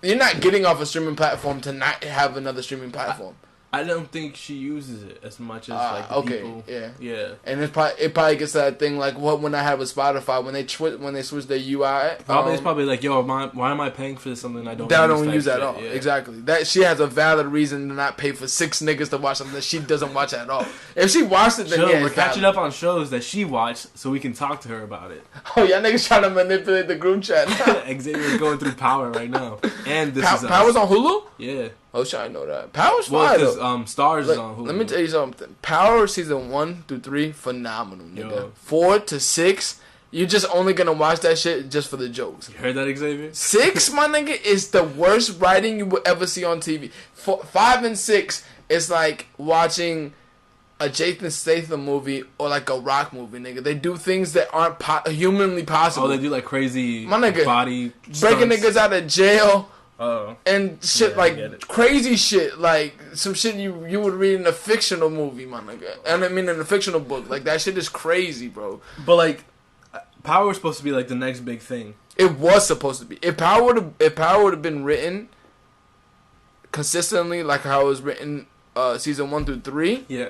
you're not getting off a streaming platform to not have another streaming platform.
I don't think she uses it as much as like the people. Yeah.
And it probably gets that thing like when I have with Spotify when they switch their UI.
It's probably like, yo, why am I paying for something I don't
use at all? Yeah. Exactly. That she has a valid reason to not pay for 6 niggas to watch something that she doesn't watch at all. If she watched it, then
we're catching up on shows that she watched so we can talk to her about it.
Oh, y'all niggas trying to manipulate the group chat.
Xavier's going through Power right now, and this is
Power's on Hulu.
Yeah.
Oh, shit, I know that. Power's
Well,
fire, though.
because Stars is on Hulu.
Let me tell you something. Power season 1 through 3, phenomenal, nigga.
Yo.
4 to 6, you're just only gonna watch that shit just for the jokes.
You heard that, Xavier?
6, my nigga, is the worst writing you will ever see on TV. 5 and 6 is like watching a Jason Statham movie or like a Rock movie, nigga. They do things that aren't humanly possible.
Oh, they do like crazy
my nigga,
body
breaking
stunts.
niggas out of jail.
Oh.
And shit,
Yeah,
like crazy shit, like some shit you would read in a fictional movie, my nigga. And I mean in a fictional book. Like that shit is crazy, bro.
But like, Power was supposed to be like the next big thing.
It was supposed to be. If Power would have been written consistently, like how it was written, season 1 through 3,
Yeah,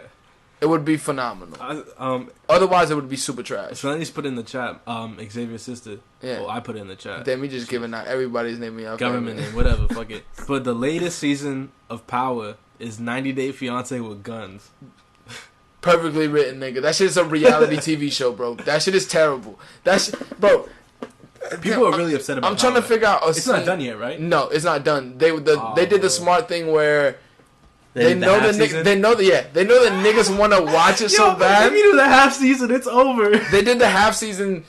it would be phenomenal. Otherwise, it would be super trash.
So Lenny's put in the chat, Xavier's sister.
Yeah.
Well, I put it in the chat.
Damn, we just giving out everybody's name.
Government name, whatever, fuck it. But the latest season of Power is 90 Day Fiance with guns.
Perfectly written, nigga. That shit is a reality TV show, bro. That shit is terrible. Bro.
People are really upset about it.
I'm trying to figure out.
It's not done yet, right?
No, it's not done. They did the smart thing where they know the niggas want to watch it so bad.
If you do the half season, it's over.
They did the half season.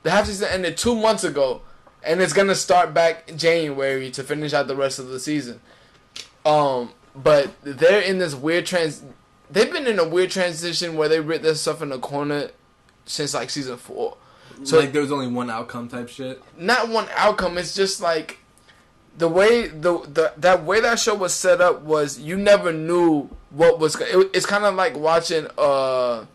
The half season ended 2 months ago, and it's gonna start back January to finish out the rest of the season. But they're in this weird They've been in a weird transition where they writ their stuff in a corner since like season 4.
So like there was only one outcome type shit.
Not one outcome. It's just like the way that way that show was set up was you never knew what was. It's kind of like watching a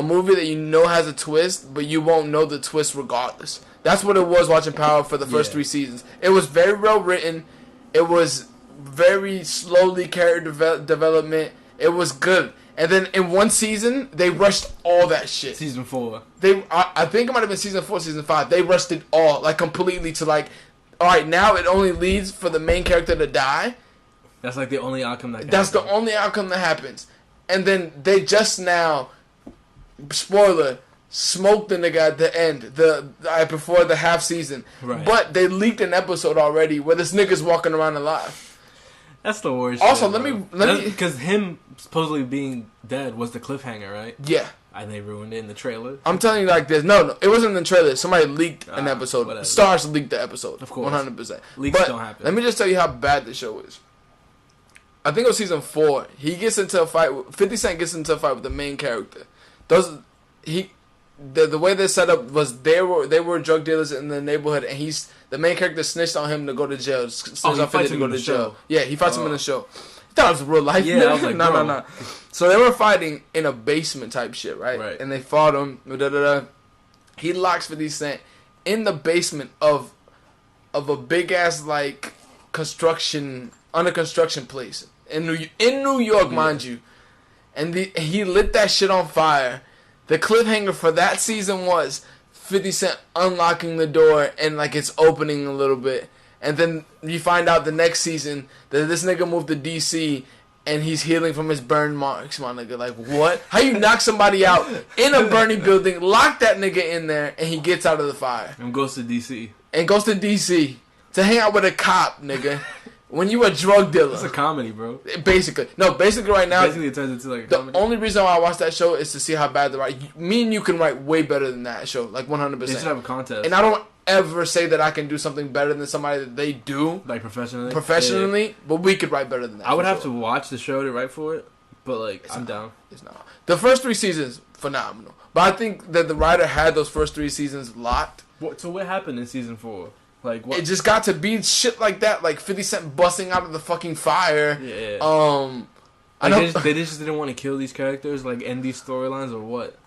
movie that you know has a twist, but you won't know the twist regardless. That's what it was watching Power for the first 3 seasons. It was very well written. It was very slowly character development. It was good. And then in one season, they rushed all that shit.
Season 4.
I think it might have been season 4, season 5. They rushed it all, like completely to like, all right, now it only leads for the main character to die.
That's like the only outcome that.
That's the only outcome that happens. And then they just now, spoiler, smoked the nigga at the end, before the half season.
Right.
But they leaked an episode already where this nigga's walking around alive.
That's the worst.
Also,
shit,
let me
because him supposedly being dead was the cliffhanger, right?
Yeah.
And they ruined it in the trailer.
I'm telling you like this. No, it wasn't in the trailer. Somebody leaked an episode.
Whatever.
Stars leaked the episode.
Of course.
100%.
Leaks don't happen.
Let me just tell you how bad the show is. I think it was season 4. He gets into a fight. 50 Cent gets into a fight with the main character. The way they set up was they were drug dealers in the neighborhood, and the main character snitched on him to go to jail.
He fights him in the show.
Yeah, he fights him in the show. I thought it was real life.
Yeah, I was like,
no. So they were fighting in a basement type shit, right?
Right.
And they fought him. He locks 50 Cent in the basement of a big ass like under construction place in New York, mind you. And he lit that shit on fire. The cliffhanger for that season was 50 Cent unlocking the door and like it's opening a little bit. And then you find out the next season that this nigga moved to DC and he's healing from his burn marks, my nigga. Like, what? How you knock somebody out in a burning building, lock that nigga in there, and he gets out of the fire?
And goes to DC.
To hang out with a cop, nigga. When you a drug dealer.
It's a comedy, bro.
Basically right now.
Basically, it turns into like a comedy.
The only reason why I watch that show is to see how bad the write. Me and you can write way better than that show, like 100%.
They should have a contest.
And I don't ever say that I can do something better than somebody that they do.
Like professionally?
Yeah. But we could write better than that.
I would have to watch the show to write for it, but like, I'm down.
It's not. The first 3 seasons, phenomenal. But I think that the writer had those first 3 seasons locked.
So what happened in season 4? Like what?
It just got to be shit like that, like 50 Cent busting out of the fucking fire.
Yeah. They just didn't want to kill these characters, like end these storylines, or what?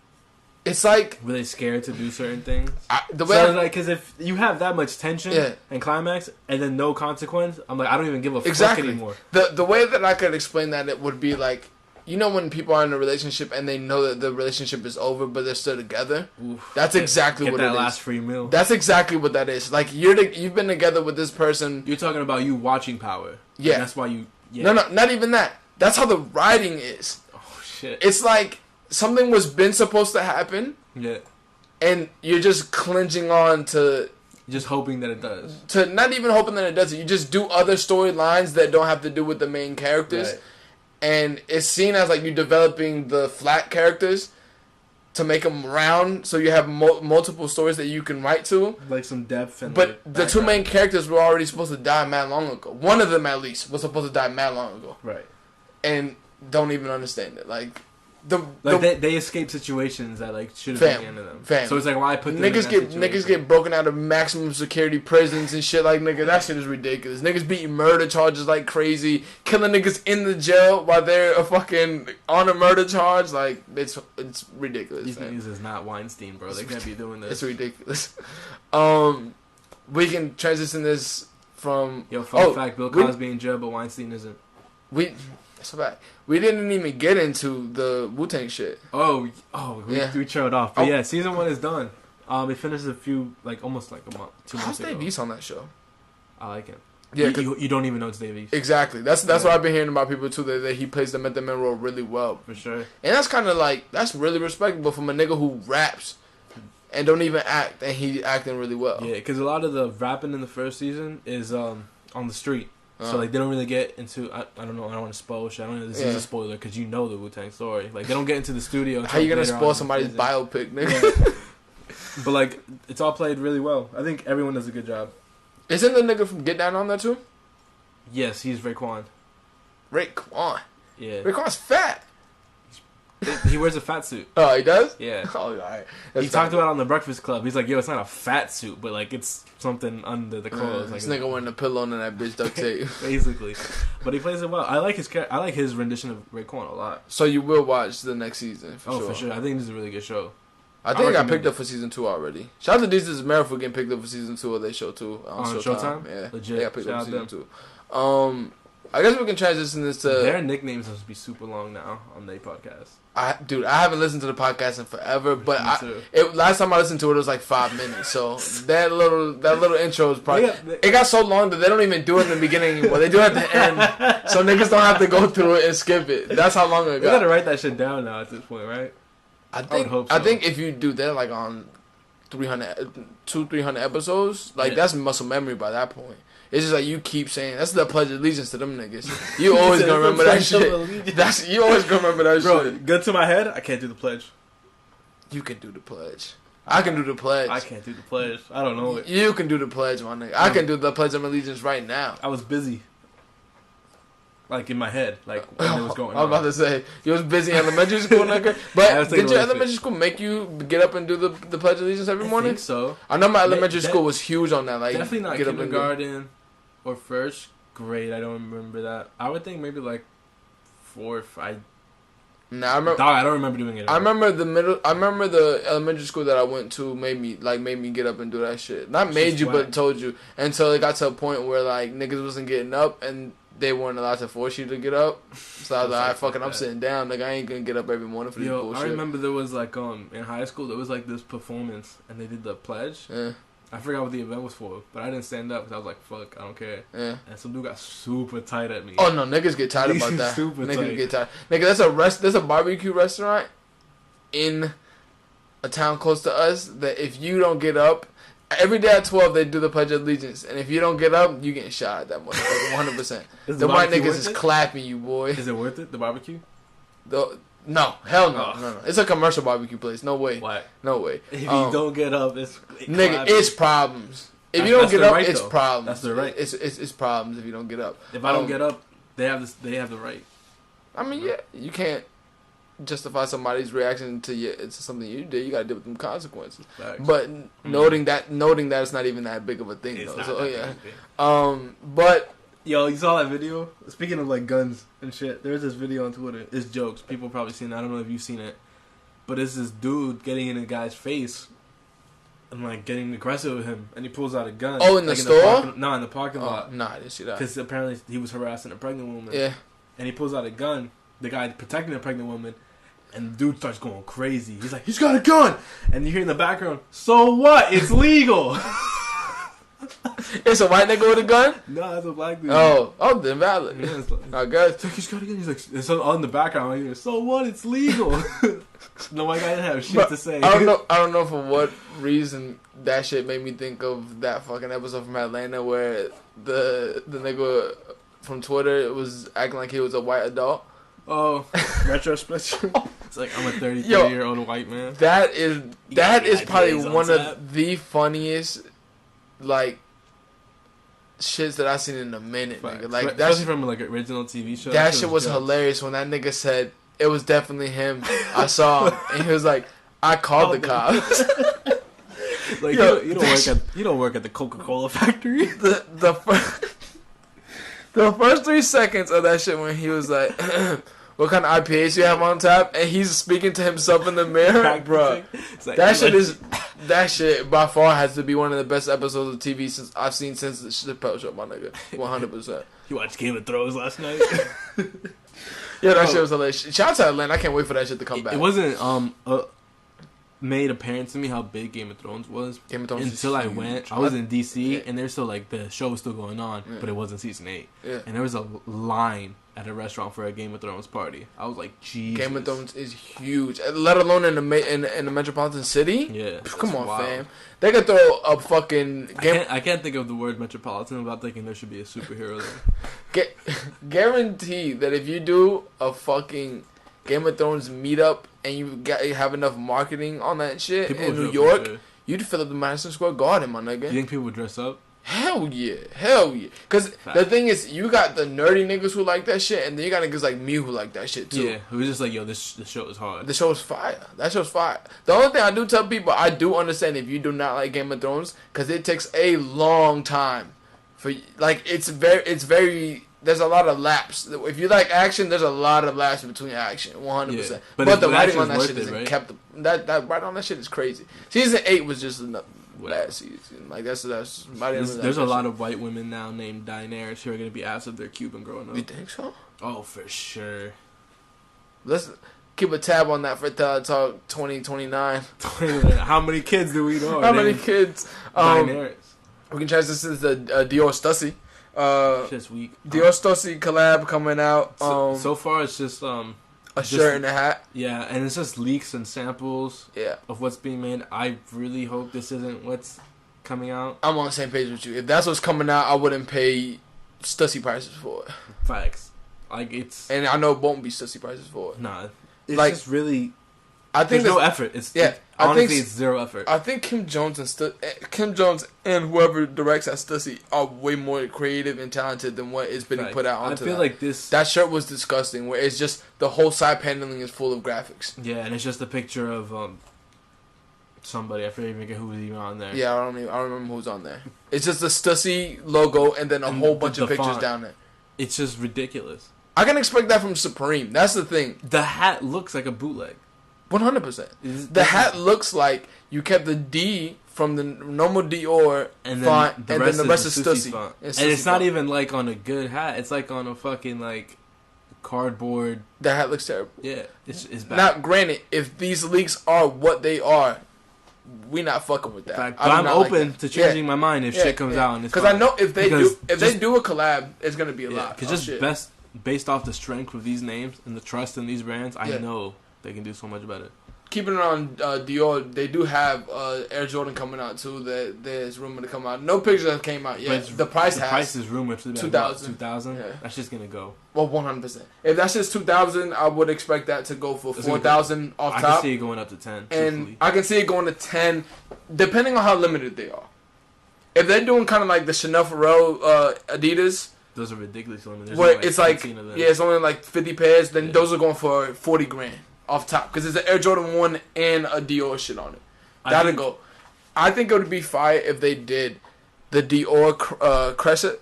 It's like,
were they scared to do certain things? Because if you have that much tension and climax and then no consequence, I'm like, I don't even give a fuck anymore. The
way that I could explain that, it would be like, you know when people are in a relationship and they know that the relationship is over, but they're still together? Oof. That's exactly what it is. That
last free meal.
That's exactly what that is. Like, you've been together with this person.
You're talking about you watching Power.
Yeah.
That's why you...
Yeah. No, not even that. That's how the writing is.
Oh, shit.
It's like something was been supposed to happen.
Yeah.
And you're just clinging on to
Just hoping that it does.
To not even hoping that it does it. You just do other storylines that don't have to do with the main characters.
Right.
And it's seen as like you developing the flat characters to make them round, so you have multiple stories that you can write to.
Like some depth. And
but the two main characters were already supposed to die mad long ago. One of them, at least, was supposed to die mad long ago.
Right.
And don't even understand it. Like...
they escape situations that like should have been the end of them.
Fam.
So it's like why put them
niggas get broken out of maximum security prisons and shit like nigga. That shit is ridiculous. Niggas beating murder charges like crazy, killing niggas in the jail while they're fucking on a murder charge. Like it's ridiculous.
These niggas is not Weinstein, bro. They can't be doing this.
It's ridiculous. We can transition this from
fun fact: Bill Cosby in jail, but Weinstein isn't.
That's a fact. We didn't even get into the Wu-Tang shit.
We trailed off. But yeah, season 1 is done. It finishes almost like a month, 2 months ago.
How's Dave East on that show?
I like him.
Yeah,
you don't even know it's Dave East.
Exactly. That's what I've been hearing about people too. That he plays the Method Man role really well.
For sure.
And that's kind of that's really respectable from a nigga who raps and don't even act, and he acting really well.
Yeah, because a lot of the rapping in the first season is on the street. So, they don't really get into... I don't know. I don't want to spoil shit. I don't know if this is a spoiler because you know the Wu-Tang story. Like, they don't get into the studio.
How you going to spoil somebody's biopic, nigga?
But, it's all played really well. I think everyone does a good job.
Isn't the nigga from Get Down on there, too?
Yes, he's Raekwon.
Raekwon?
Yeah.
Raekwon's fat.
He wears a fat suit.
Oh, he does?
Yeah.
Oh, all right.
He talked about it on the Breakfast Club. He's like, yo, it's not a fat suit, but, it's something under the clothes.
This nigga wearing a pillow and that bitch duct tape.
Basically. But he plays it well. I like his rendition of Raekwon a lot.
So you will watch the next season, for sure.
For sure. I think this is a really good show.
I think it got picked up for season 2 already. Shout out to Deezus Mero for getting picked up for season 2 of their show, too.
On Showtime?
Yeah.
Legit.
They got picked up for season 2. I guess we can transition this to...
Their nicknames must be super long now on their podcast.
I haven't listened to the podcast in forever, but last time I listened to it was like 5 minutes. So that little intro is probably it got so long that they don't even do it in the beginning anymore. They do it at the end, so niggas don't have to go through it and skip it. That's how long it got.
You gotta write that shit down now at this point, right?
I would hope so. I think if you do that on 300 episodes, that's muscle memory by that point. It's just like you keep saying that's the pledge of allegiance to them niggas. You always gonna remember that shit. You always gonna remember that shit.
Bro, gun to my head, I can't do the pledge.
You can do the pledge. I can do the pledge.
I can't do the pledge. I don't know it.
You can do the pledge, my nigga. I can do the pledge of allegiance right now.
I was busy. In my head, when it was going on.
I was about to say, you was busy in elementary school, nigga. But did your elementary school make you get up and do the Pledge of Allegiance every morning?
I think so.
I know my elementary school was huge on that.
Definitely not kindergarten or first grade. I don't remember that. I would think maybe 4 or 5.
Nah, I remember.
Dog, I don't remember doing it.
I remember the elementary school that I went to made me get up and do that shit. Not made you, but told you. Until it got to a point where niggas wasn't getting up and they weren't allowed to force you to get up. So I was like, I'm sitting down. I ain't gonna get up every morning for this bullshit.
I remember there was in high school there was this performance and they did the pledge.
Yeah.
I forgot what the event was for, but I didn't stand up because I was like, fuck, I don't care.
Yeah.
And some dude got super tight at me.
Oh no, niggas get tight about that. Niggas get tight. Nigga, there's a barbecue restaurant in a town close to us that if you don't get up, every day at 12 they do the Pledge of Allegiance, and if you don't get up, you getting shot at that motherfucker 100%. The white niggas is clapping you, boy.
Is it worth it? The barbecue?
No, hell no, no. It's a commercial barbecue place. No way.
Why?
No way.
If you don't get up,
it's problems. If you don't get up, it's problems.
That's their right.
It's problems if you don't get up.
If I don't get up, they have the right.
I mean, yeah, you can't justify somebody's reaction to something you did. You gotta deal with them consequences.
Facts.
But noting that it's not even that big of a thing,
it's
though. So yeah.
But yo, you saw that video? Speaking of guns and shit, there's this video on Twitter. It's jokes. People probably seen it. I don't know if you've seen it, but it's this dude getting in a guy's face and getting aggressive with him, and he pulls out a gun.
Oh, in the store?
No, in the parking lot.
No, I didn't see that.
Because apparently he was harassing a pregnant woman.
Yeah.
And he pulls out a gun. The guy protecting the pregnant woman. And the dude starts going crazy. He's like, he's got a gun! And you hear in the background, so what? It's legal!
It's a white nigga with a gun?
No, that's a black dude.
Oh, then valid.
Yeah, it's like,
I guess.
it's like, he's got a gun. He's like, it's on the background. Like, so what? It's legal. No, my guy didn't have shit to say.
I don't know for what reason that shit made me think of that fucking episode from Atlanta where the nigga from Twitter was acting like he was a white adult.
Oh, retrospective. It's like, I'm a 33-year-old white man.
That is probably one of the funniest, like, shits that I've seen in a minute, nigga. Like,
especially from, like, original TV show.
That shit was hilarious when that nigga said, it was definitely him. I saw him. And he was like, I called the cops.
Like, yo, you don't work at the Coca-Cola factory.
The first 3 seconds of that shit when he was like, what kind of IPAs you have on tap? And he's speaking to himself in the mirror, bro. Like, that shit by far has to be one of the best episodes of TV since I've seen since the Chappelle Show, my nigga. 100%.
You watched Game of Thrones last night?
Yeah, that shit was hilarious. Shout out to Atlanta. I can't wait for that shit to come back.
It wasn't made apparent to me how big Game of Thrones was.
Game of Thrones
until I went. I was in DC,
yeah.
And there's still like the show was still going on,
yeah.
but it wasn't season 8.
Yeah.
And there was a line at a restaurant for a Game of Thrones party. I was like, Jesus.
Game of Thrones is huge, let alone in the metropolitan city.
Yeah,
come on,
wild.
fam. They could throw a fucking game.
I can't think of the word metropolitan without thinking there should be a superhero there.
Guarantee that if you do a fucking Game of Thrones meetup and you have enough marketing on that shit people in New York, sure. You'd fill up the Madison Square Garden, my nigga.
You think people would dress up?
Hell yeah. Because the thing is, you got the nerdy niggas who like that shit, and then you got niggas like me who like that shit too.
Yeah, who's just like, yo, the show is hard.
The show is fire. That show's fire. The only thing I do tell people, I do understand if you do not like Game of Thrones, because it takes a long time for, like, it's very. There's a lot of laps. If you like action, there's a lot of laps between action, 100%. Yeah. But the writing on that shit is kept. That writing on that shit is crazy. Season 8 was just enough. Last season, like that's
there's a lot of white women now named Daenerys who are gonna be asked if they're Cuban growing up.
You think so?
Oh, for sure.
Let's keep a tab on that for Telatalk 2029.
How many kids do we know?
How many kids?
Daenerys.
We can change this to the Dior Stussy.
Just weak.
Dior Stussy collab coming out.
So far, it's just
a shirt and a hat.
Yeah, and it's just leaks and samples.
Yeah. Of
what's being made. I really hope this isn't what's coming out.
I'm on the same page with you. If that's what's coming out, I wouldn't pay Stussy prices for it.
Facts. Like it's.
And I know it won't be Stussy prices for it.
Nah, it's like, just really.
I think
there's no effort. Honestly, it's zero effort.
I think Kim Jones and whoever directs at Stussy are way more creative and talented than what is being put out onto
I feel like
that shirt was disgusting. Where it's just the whole side paneling is full of graphics.
Yeah, and it's just a picture of somebody. I forget even who was even on there.
Yeah, I don't remember who's on there. It's just the Stussy logo and then a whole bunch of pictures down there.
It's just ridiculous.
I can expect that from Supreme. That's the thing.
The hat looks like a bootleg.
100%. The hat looks like you kept the D from the normal Dior font, and then the rest is Stussy.
And it's not even like on a good hat. It's like on a fucking like cardboard.
That hat looks terrible.
Yeah, it's bad.
Now, granted, if these leaks are what they are, we not fucking with that.
But I'm open to changing my mind if shit comes out.
Because I know if they do a collab, it's gonna be a lot.
Because based off the strength of these names and the trust in these brands, I know they can do so much better.
Keeping it on Dior, they do have Air Jordan coming out too. There's rumor to come out. No pictures have came out yet. The price is rumored to be 2,000.
2,000. Yeah. That's just gonna go.
Well, 100%. If that's just 2,000, I would expect that to go for 4,000 off top.
I can see it going up to 10.
And I can see it going to 10, depending on how limited they are. If they're doing kind of like the Chanel Pharrell Adidas.
Those are ridiculously limited.
Where it's like, it's only like 50 pairs. Then those are going for 40 grand off top. Because it's an Air Jordan 1 and a Dior shit on it. That'd go. I think it would be fire if they did the Dior crescent.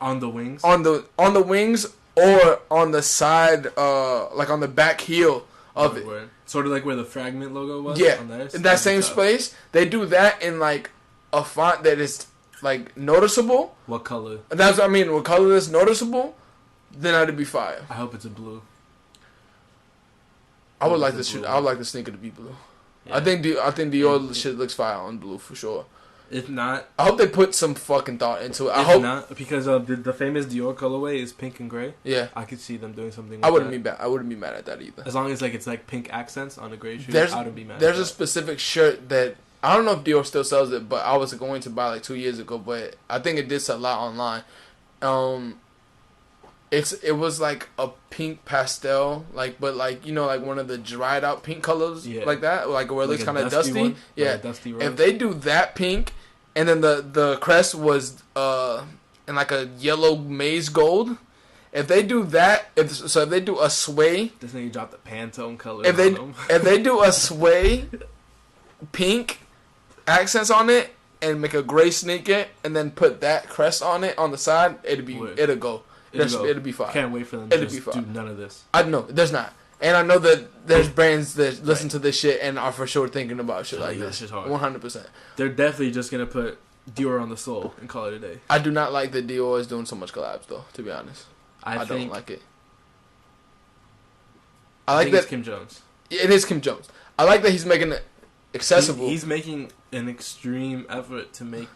On the wings?
On the wings or on the side, like on the back heel of it.
Sort of like where the Fragment logo was?
Yeah. In that same space. They do that in like a font that is like noticeable.
What color?
And that's what I mean. What color is noticeable? Then that'd be fire.
I hope it's a blue.
I would like the sneaker to be blue. Yeah. I think Dior shit looks fire on blue for sure.
If not,
I hope they put some fucking thought into it. I
if
hope
not, because the famous Dior colorway is pink and gray.
Yeah,
I could see them doing something.
I wouldn't be mad. I wouldn't be mad at that either.
As long as like it's like pink accents on a gray shirt, I wouldn't be mad.
There's a specific shirt that I don't know if Dior still sells it, but I was going to buy like 2 years ago, but I think it did sell out online. It was like a pink pastel, but like like one of the dried out pink colors, like that, like where it looks kind of dusty. One? Yeah, like dusty rose. If they do that pink, and then the crest was in like a yellow maize gold. If they do that, if they do a sway,
this nigga dropped the Pantone color.
If they do a sway pink accents on it and make a gray sneaker and then put that crest on it on the side, it'll go. It'll be fine.
Can't wait for them to do none of this.
I know there's not, and I know that there's brands that listen to this shit and are for sure thinking about shit like this. 100%.
They're definitely just gonna put Dior on the sole and call it a day.
I do not like that Dior is doing so much collabs though. To be honest, I don't like it. I think
it's Kim Jones.
It is Kim Jones. I like that he's making it accessible.
He's making an extreme effort to make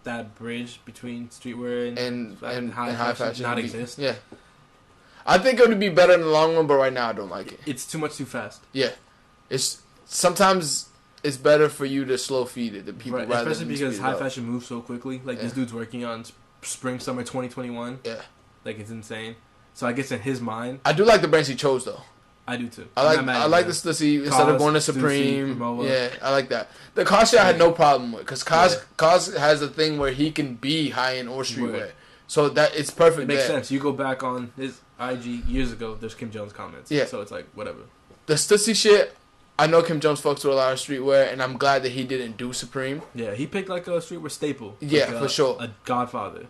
that bridge between streetwear and high fashion not exist.
Yeah, I think it would be better in the long run, but right now I don't like it.
It's too much too fast.
Yeah, sometimes it's better for you to slow feed it to people,
right,
rather
especially
than
because high fashion moves so quickly. Like this dude's working on spring summer 2021.
Yeah,
like it's insane. So I guess in his mind,
I do like the brands he chose though.
I do too.
I like the Stussy instead of going to Supreme. Yeah, I like that. The Cos shit I had no problem with because Cos has a thing where he can be high end or streetwear, so that it's perfect.
It makes sense. You go back on his IG years ago. There's Kim Jones comments. Yeah, so it's like whatever.
The Stussy shit, I know Kim Jones fucks with a lot of streetwear, and I'm glad that he didn't do Supreme.
Yeah, he picked like a streetwear staple.
Yeah, for sure.
A godfather.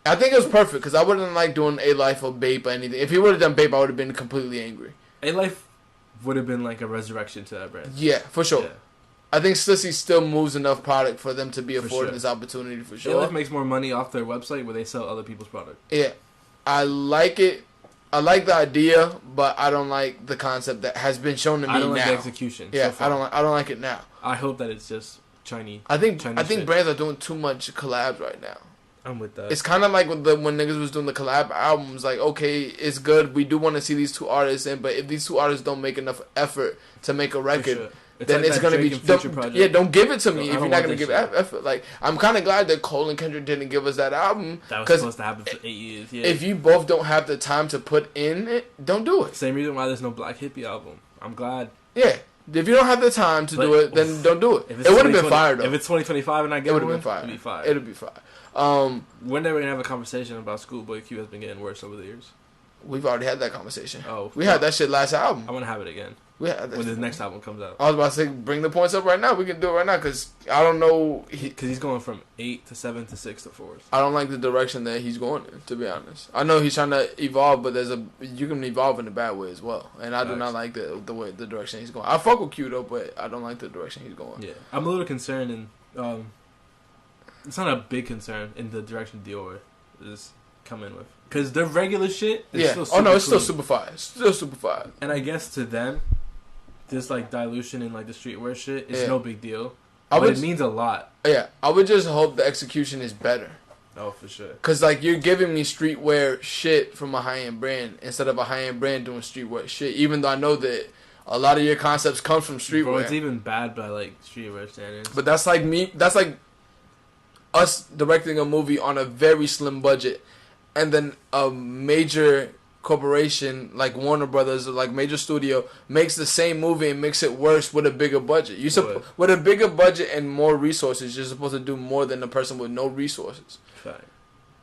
I think it was perfect because I wouldn't like doing A Life or Bape or anything. If he would have done Bape, I would have been completely angry.
A Life would have been like a resurrection to that brand.
Yeah, for sure. Yeah. I think Stussy still moves enough product for them to be afforded this opportunity for sure.
A Life makes more money off their website where they sell other people's product.
Yeah, I like it. I like the idea, but I don't like the concept that has been shown to me now. I don't like the
execution.
Yeah, so I don't like it now.
I hope that it's just Chinese.
I think brands are doing too much collabs right now.
I'm with that.
It's kind of like when niggas was doing the collab albums. Like, okay, it's good. We do want to see these two artists in, but if these two artists don't make enough effort to make a record, then like it's gonna be don't give it to me if you're not gonna give effort. Like, I'm kind of glad that Cole and Kendrick didn't give us that album.
That was supposed to happen for 8 years. Yeah.
If you both don't have the time to put in it, don't do it.
Same reason why there's no Black Hippie album. I'm glad.
Yeah. If you don't have the time to do it, then don't do it. It would have been fire though.
If it's 2025 and I get it, would have
been fire.
It'd be
fire.
When are we gonna have a conversation about Schoolboy Q has been getting worse over the years?
We've already had that conversation.
Oh,
we had that shit last album.
I want to have it again.
When
his next album comes out.
I was about to say, bring the points up right now. We can do it right now because I don't know.
Because he's going from 8 to 7 to 6 to 4.
I don't like the direction that he's going in, to be honest. I know he's trying to evolve, but you can evolve in a bad way as well. And I do not like the direction he's going. I fuck with Q though, but I don't like the direction he's going.
Yeah, I'm a little concerned, and it's not a big concern in the direction Dior is coming with. Because their regular shit is still super
it's still super fire. It's still super fire.
And I guess to them, this like dilution in like the streetwear shit is no big deal. It means a lot.
Yeah, I would just hope the execution is better.
Oh, for sure.
Because like you're giving me streetwear shit from a high-end brand instead of a high-end brand doing streetwear shit. Even though I know that a lot of your concepts come from streetwear.
Bro, it's even bad by like streetwear standards.
But that's like me. That's like us directing a movie on a very slim budget. And then a major corporation like Warner Brothers or like major studio makes the same movie and makes it worse with a bigger budget. With a bigger budget and more resources, you're supposed to do more than a person with no resources.
Right.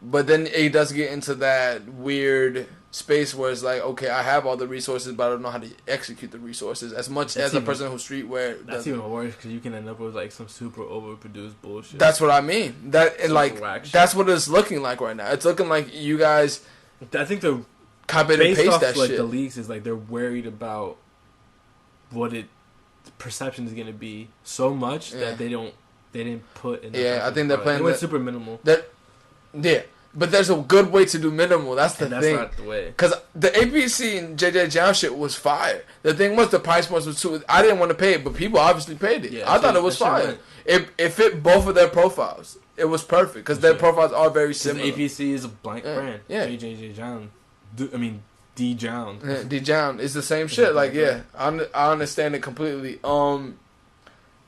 But then it does get into that weird space where it's like, okay, I have all the resources, but I don't know how to execute the resources as much as a person who's streetwear.
That's even worse because you can end up with like some super overproduced bullshit.
That's what I mean. That's what it's looking like right now. It's looking like you guys.
I think the
copy and paste
off,
that
like,
shit.
The leaks is like they're worried about what the perception is going to be so much that they didn't put in.
I think they're playing.
It went super minimal.
But there's a good way to do minimal. That's the thing.
That's not the way.
Because the APC and JJ Jown shit was fire. The thing was the price points was too. I didn't want to pay it, but people obviously paid it. I thought it was fire. it fit both of their profiles. It was perfect because their profiles are very similar.
APC is a blank brand.
Yeah.
JJJ John. D John.
Yeah, D John is the same shit. Like, yeah, I understand it completely.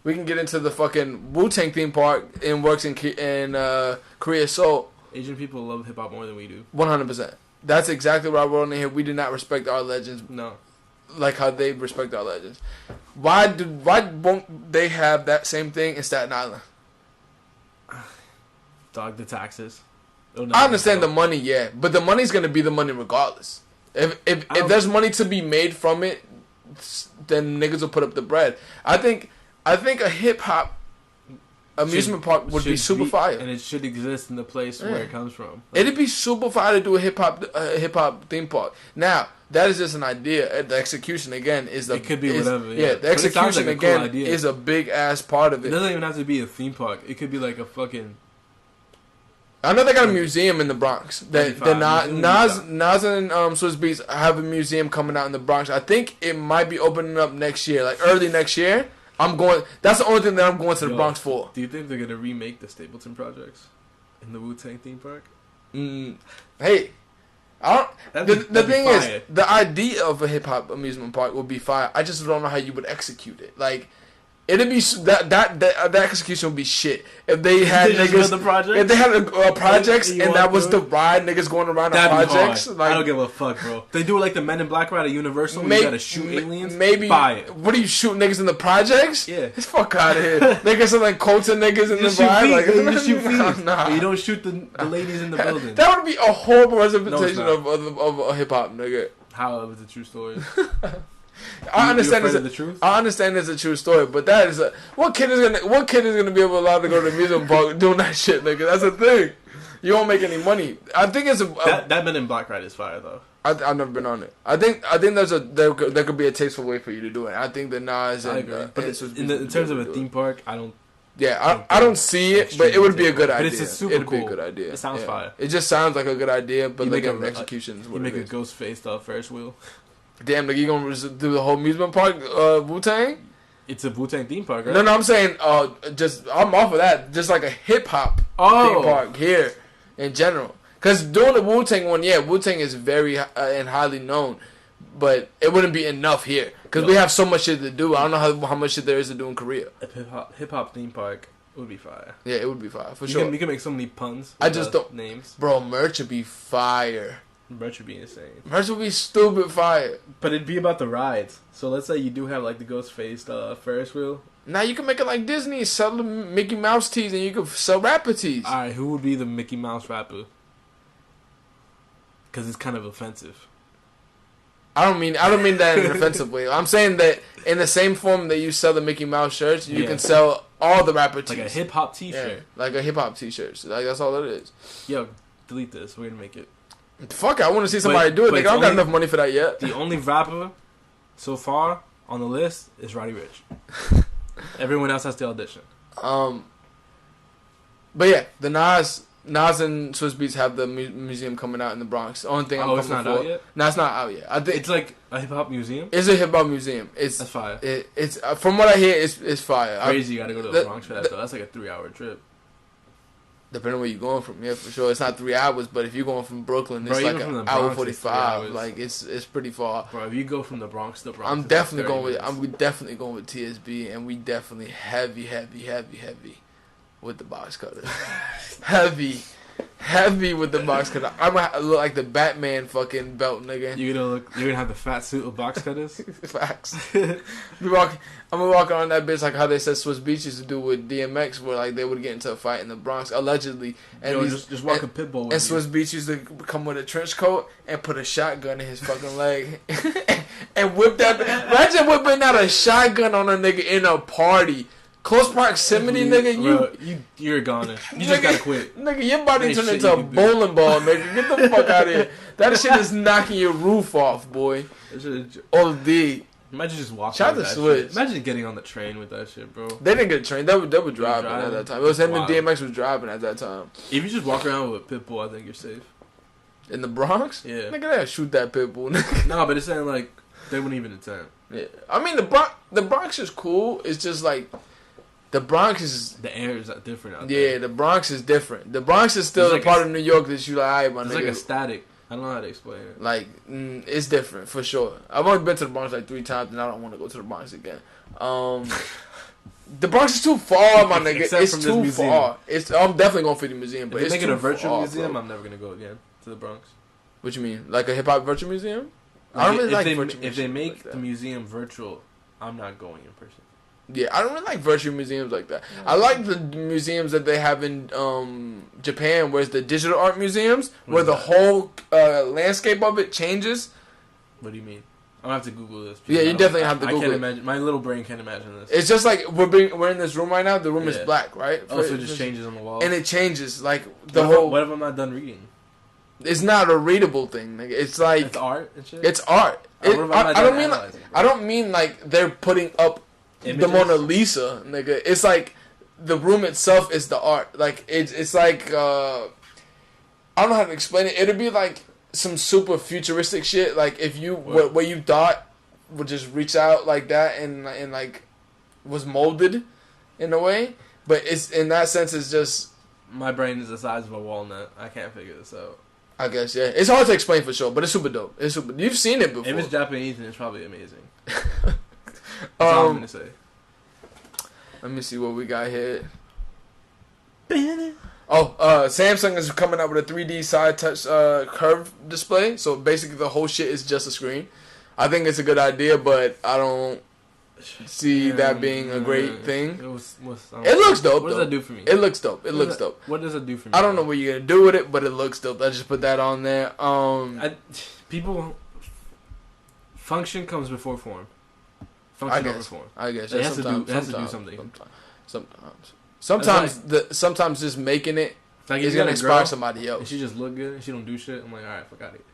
We can get into the fucking Wu-Tang theme park and works in Korea Seoul.
Asian people love hip hop more than we do.
100%. That's exactly what I wrote in here. We do not respect our legends.
No.
Like how they respect our legends. Why won't they have that same thing in Staten Island?
Dog, the taxes.
I understand the money, yeah, but the money's gonna be the money regardless. If there's money to be made from it, then niggas will put up the bread. I think a hip hop amusement park would be super fire,
and it should exist in the place where it comes from.
It'd be super fire to do a hip hop theme park. Now that is just an idea. The execution again
it could be whatever. Yeah,
the execution like again is a big ass part of it.
It doesn't even have to be a theme park. It could be like a fucking.
I know they got a museum in the Bronx. Nas and Swiss Beats have a museum coming out in the Bronx. I think it might be opening up next year, like early next year. That's the only thing that I'm going to the Bronx for.
Do you think they're gonna remake the Stapleton projects in the Wu-Tang theme park?
Hey, the thing is, the idea of a hip hop amusement park would be fire. I just don't know how you would execute it. Like, it'd be that execution would be shit if they had niggas. If they had projects and that was the ride, niggas going around the projects. Like,
I don't give a fuck, bro. They do like the Men in Black ride at Universal. You gotta shoot aliens.
Maybe
buy it.
What do you shoot niggas in the projects?
Yeah,
get the fuck out of here. Niggas are like coats and niggas in the ride. Like,
you just shoot feet. Nah. You don't shoot the ladies in the building.
That would be a horrible representation of a hip hop nigga.
How it was a true story.
I understand it's a true story, but that is what kid is gonna be allowed to go to the amusement park doing that shit, nigga? That's the thing. You won't make any money. I think it's
that Men in Black ride is fire though.
I've never been on it. I think there could be a tasteful way for you to do it. I think the Nas and
but in terms of a theme park, I don't.
Yeah, I don't see it, but it would be a good idea.
But it's super cool.
Be a good idea.
It sounds fire.
It just sounds like a good idea, but like an execution is what
you make a ghost face Ferris wheel.
Damn, nigga, you gonna do the whole amusement park, Wu-Tang?
It's a Wu-Tang theme park, right?
No, I'm saying, I'm off of that. Just like a hip-hop theme park here, in general. Because doing the Wu-Tang one, yeah, Wu-Tang is very and highly known, but it wouldn't be enough here. Because we have so much shit to do. I don't know how much shit there is to do in Korea.
A hip-hop theme park would be fire.
Yeah, it would be fire, for sure.
You can make so many puns.
I just don't...
Names.
Bro, merch would be fire.
Merch would be insane.
Merch would be stupid fire.
But it'd be about the rides. So let's say you do have like the ghost faced Ferris wheel.
Now you can make it like Disney, sell the Mickey Mouse tees, and you can sell rapper tees.
Alright, who would be the Mickey Mouse rapper? Because it's kind of offensive.
I don't mean that in an offensive way. I'm saying that in the same form that you sell the Mickey Mouse shirts, you can sell all the rapper tees.
Like a hip hop t-shirt.
Yeah, like a hip hop t-shirt. Like, that's all it is.
Yo, delete this. We're gonna make it.
Fuck it, I want to see somebody do it. Nigga, I don't got enough money for that yet.
The only rapper so far on the list is Roddy Ricch. Everyone else has to audition.
But yeah, the Nas and Swiss Beats have the museum coming out in the Bronx. The only thing I'm coming for.
Out yet?
No, it's not out yet. I think
it's like a hip hop museum.
It's a hip hop museum.
That's fire.
It's from what I hear, it's fire.
Crazy, you gotta go to the Bronx for that though. That's like a 3-hour trip.
Depending on where you're going from, yeah, for sure. It's not 3 hours, but if you're going from Brooklyn, it's like an hour 45. Like it's pretty far.
Bro, if you go from the Bronx to Bronx,
I'm definitely going with TSB, and we definitely heavy with the box cutters. heavy with the box cutter. I'm gonna look like the Batman fucking belt, nigga.
You're gonna have the fat suit with box cutters.
Facts. I'm gonna walk around that bitch like how they said Swiss Beats used to do with DMX, where like they would get into a fight in the Bronx allegedly, and
just walk a pit bull.
And Swiss Beats used to come with a trench coat and put a shotgun in his fucking leg, and whip that. Imagine whipping out a shotgun on a nigga in a party. Close proximity, nigga.
You're a goner. You just gotta quit.
Nigga, your body turned into a bowling ball, nigga. Get the fuck out of here. That shit is knocking your roof off, boy. OD.
Imagine just walking.
Shout out to Switch.
Imagine getting on the train with that shit, bro.
They didn't get a train. They were driving at that time. It was him and DMX was driving at that time.
If you just walk around with a pit bull, I think you're safe.
In the Bronx?
Yeah.
Nigga, they'll shoot that pit bull, nigga.
No, but it's saying like they wouldn't even attempt.
Yeah. I mean the Bronx is cool. It's just like The Bronx is...
The air is different out
there. Yeah, the Bronx is different. The Bronx is still the part of New York that you like, my nigga.
It's like a static. I don't know how to explain it.
Like, it's different, for sure. I've only been to the Bronx like 3 times, and I don't want to go to the Bronx again. The Bronx is too far, my nigga. It's too far. I'm definitely going for the museum, but it's too far. If they make it a virtual
museum, I'm never going to go again to the Bronx.
What you mean? Like a hip-hop virtual museum? I don't really like virtual museums.
If they make the museum virtual, I'm not going in person.
Yeah, I don't really like virtual museums like that. I like the museums that they have in Japan, where it's the digital art museums, where the whole landscape of it changes.
What do you mean? I'm gonna have to Google this.
Yeah, you definitely have to Google it. I
can't imagine. My little brain can't imagine this.
It's just like we're in this room right now. The room is black, right?
Oh, so it just changes on the wall.
And it changes, like,
What if I'm not done reading?
It's not a readable thing, nigga. It's like...
It's art and shit?
It's art. I don't mean like they're putting up images? The Mona Lisa, nigga. It's like the room itself is the art. Like, it's like... I don't know how to explain it. It'd be like some super futuristic shit. Like, if you... What you thought would just reach out like that and like was molded in a way. But it's in that sense, it's just...
My brain is the size of a walnut. I can't figure this out.
I guess, yeah. It's hard to explain for sure, but it's super dope. You've seen it before.
If it's Japanese, then it's probably amazing. That's all I'm going to say.
Let me see what we got here. Oh, Samsung is coming out with a 3D side touch curve display. So basically the whole shit is just a screen. I think it's a good idea, but I don't see that being a great thing. It looks dope.
What does that do for me?
It looks dope. It looks dope.
What does it do for me?
I don't know what you're gonna do with it, but it looks dope. I just put that on there.
Function comes before form. Function over form.
I guess
it has to do something.
Sometimes just making it
like
is gonna inspire somebody else.
And she just look good and she don't do shit. I'm like, all right, fuck out of here.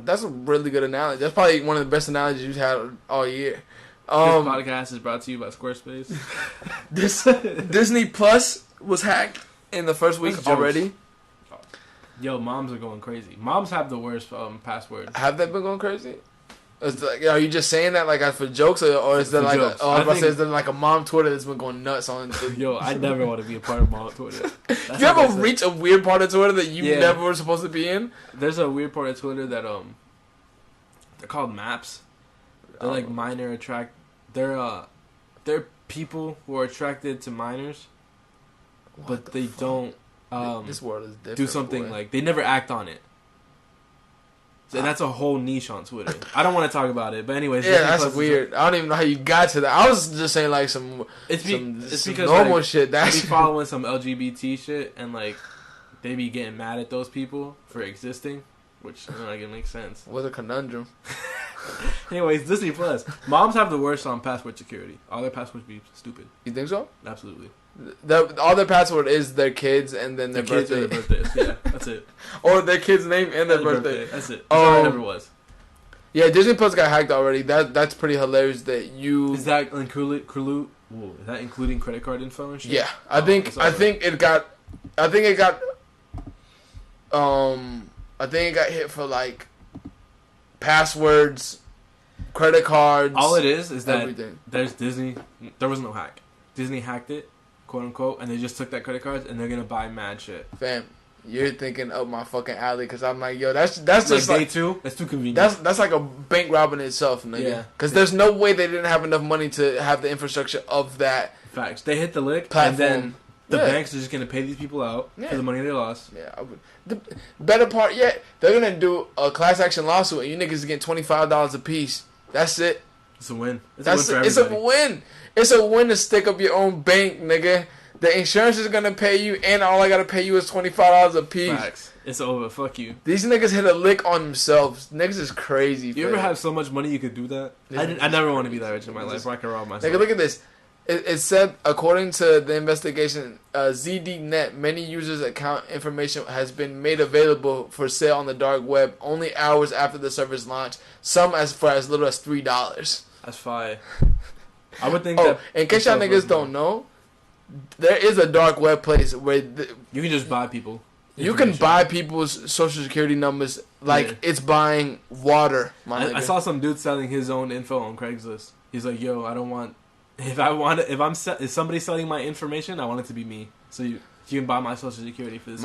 That's a really good analogy. That's probably one of the best analogies you've had all year.
This podcast is brought to you by Squarespace.
Disney Plus was hacked in the first week already.
Yo, moms are going crazy. Moms have the worst password.
Have they been going crazy? Are you just saying that like for jokes, or is there like is there like a mom Twitter that's been going nuts on?
Yo, I never want to be a part of mom Twitter.
You ever reach a weird part of Twitter that you never were supposed to be in?
There's a weird part of Twitter that they're called maps. They're like minor attract. They're people who are attracted to minors, but they don't
this world is different,
do something like they never act on it. So that's a whole niche on Twitter. I don't want to talk about it, but anyways.
Yeah, that's weird. I don't even know how you got to that. I was just saying like some because normal like, shit. That's
be following some LGBT shit and like they be getting mad at those people for existing, which like it makes sense.
What's a conundrum?
Anyways, Disney Plus. Moms have the worst on password security. All their passwords be stupid.
You think so?
Absolutely.
All their password is their kids and then their birthday.
Their birthdays. Yeah, that's it.
Or their kid's name and their birthday.
That's it. That's all it ever was.
Yeah, Disney Plus got hacked already. That's pretty hilarious. That you
is that including credit card info and shit?
Yeah, I think it got hit for like passwords, credit cards.
All it is that
everything.
There's Disney. There was no hack. Disney hacked it, quote unquote, and they just took that credit card and they're gonna buy mad shit.
Fam, you're thinking up my fucking alley because I'm like, yo, that's just
like day two. That's too convenient.
That's like a bank robbing itself, nigga. Yeah. Because there's no way they didn't have enough money to have the infrastructure of that.
Facts. They hit the lick,
platform.
And then the banks are just gonna pay these people out for the money they lost.
Yeah. The better part yet, they're gonna do a class action lawsuit and you niggas get $25 a piece. That's it.
It's a win.
It's a win. It's a win to stick up your own bank, nigga. The insurance is gonna pay you, and all I gotta pay you is $25 a piece.
Facts. It's over. Fuck you.
These niggas hit a lick on themselves. Niggas is crazy.
You ever have so much money you could do that? I never want to be that rich in my life where I can rob myself.
Nigga, look at this. It said, according to the investigation, ZDNet, many users' account information has been made available for sale on the dark web only hours after the service launched. Some for as little as $3.
That's fire. I would think that.
In case y'all niggas don't know, there is a dark web place where
you can just buy people.
You can buy people's social security numbers like it's buying water.
I saw some dude selling his own info on Craigslist. He's like, "Yo, I don't want if somebody's selling my information, I want it to be me. So you can buy my social security for this.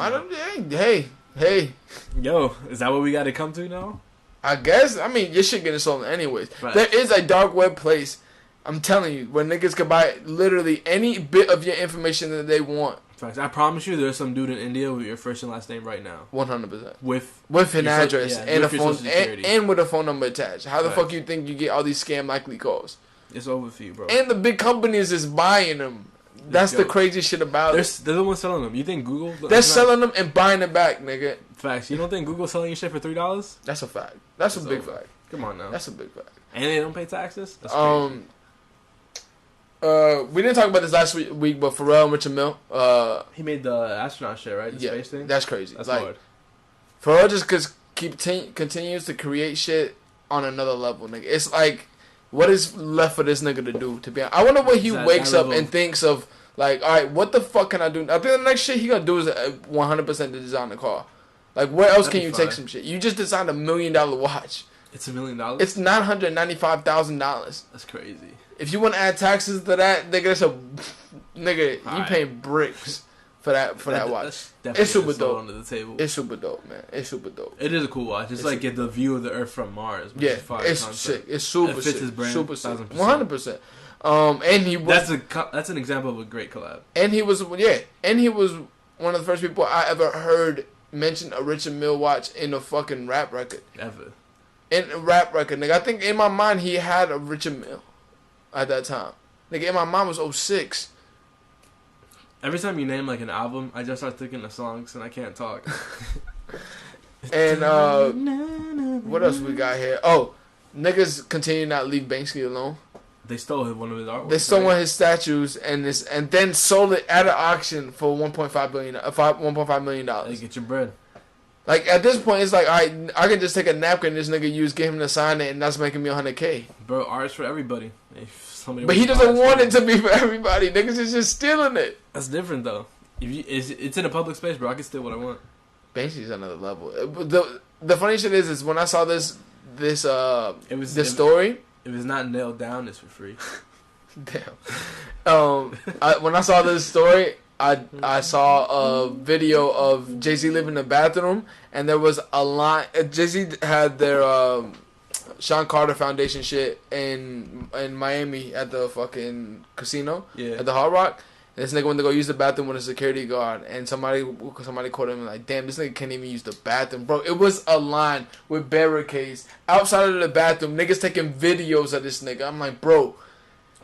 Hey.
Yo, is that what we got to come to now?
I guess. I mean, your shit getting stolen anyways.
Right.
There is a dark web place, I'm telling you, where niggas can buy literally any bit of your information that they want.
Facts. I promise you, there's some dude in India with your first and last name right now.
100%.
With
an address and a phone and with a phone number attached. How the fuck you think you get all these scam likely calls?
It's over for you, bro.
And the big companies is buying them. That's the crazy shit about it.
They're the ones selling them. You think Google?
They're selling them and buying it back, nigga.
Facts. You don't think Google's selling your shit for $3?
That's a fact. That's a big fact.
Come on now.
That's a big fact.
And they don't pay taxes? That's crazy.
We didn't talk about this last week, but Pharrell and Richard Mill.
He made the astronaut shit, right? The space thing?
That's crazy.
That's
like,
hard.
Pharrell just continues to create shit on another level, nigga. It's like, what is left for this nigga to do? To be honest, I wonder what he wakes up and thinks of. Like, all right, what the fuck can I do? I think the next shit he gonna do is 100% to design the car. Like, where else can you take some shit? You just designed $1 million watch.
It's $1 million?
It's $995,000.
That's crazy.
If you want to add taxes to that, nigga, that's you paying bricks for that watch. It's super dope.
Under the table.
It's super dope, man. It's super dope.
It is a cool watch. It's like get the view of the Earth from Mars. Which is fire
it's
concept.
sick. It's super
it fits
sick.
His brand,
super sick.
1,000%.
100%. And he was
that's an example of a great collab.
And he was one of the first people I ever heard mention a Richard Mill watch in a fucking rap record.
Ever.
In a rap record, nigga. I think in my mind he had a Richard Mill at that time. Nigga, in my mind was 06.
Every time you name like an album, I just start thinking of songs and I can't talk.
And what else we got here? Oh, niggas continue to not leave Banksy alone.
They stole one of his artworks.
They stole one of his statues and then sold it at an auction for $1.5 million.
They get your bread.
Like, at this point, it's like, I can just take a napkin this nigga get him to sign it, and that's making me $100K.
Bro, art's for everybody.
But he doesn't want it to be for everybody. Niggas is just stealing it.
That's different, though. It's in a public space, bro. I can steal what I want.
Banksy's another level. The funny shit is when I saw this story...
If it's not nailed down, it's for free.
Damn. When I saw this story, I saw a video of Jay-Z leaving the bathroom, and there was a line. Jay-Z had their Sean Carter Foundation shit in Miami at the fucking casino, at the Hard Rock. And this nigga went to go use the bathroom with a security guard, and somebody caught him like, damn, this nigga can't even use the bathroom, bro. It was a line with barricades outside of the bathroom. Niggas taking videos of this nigga. I'm like, bro,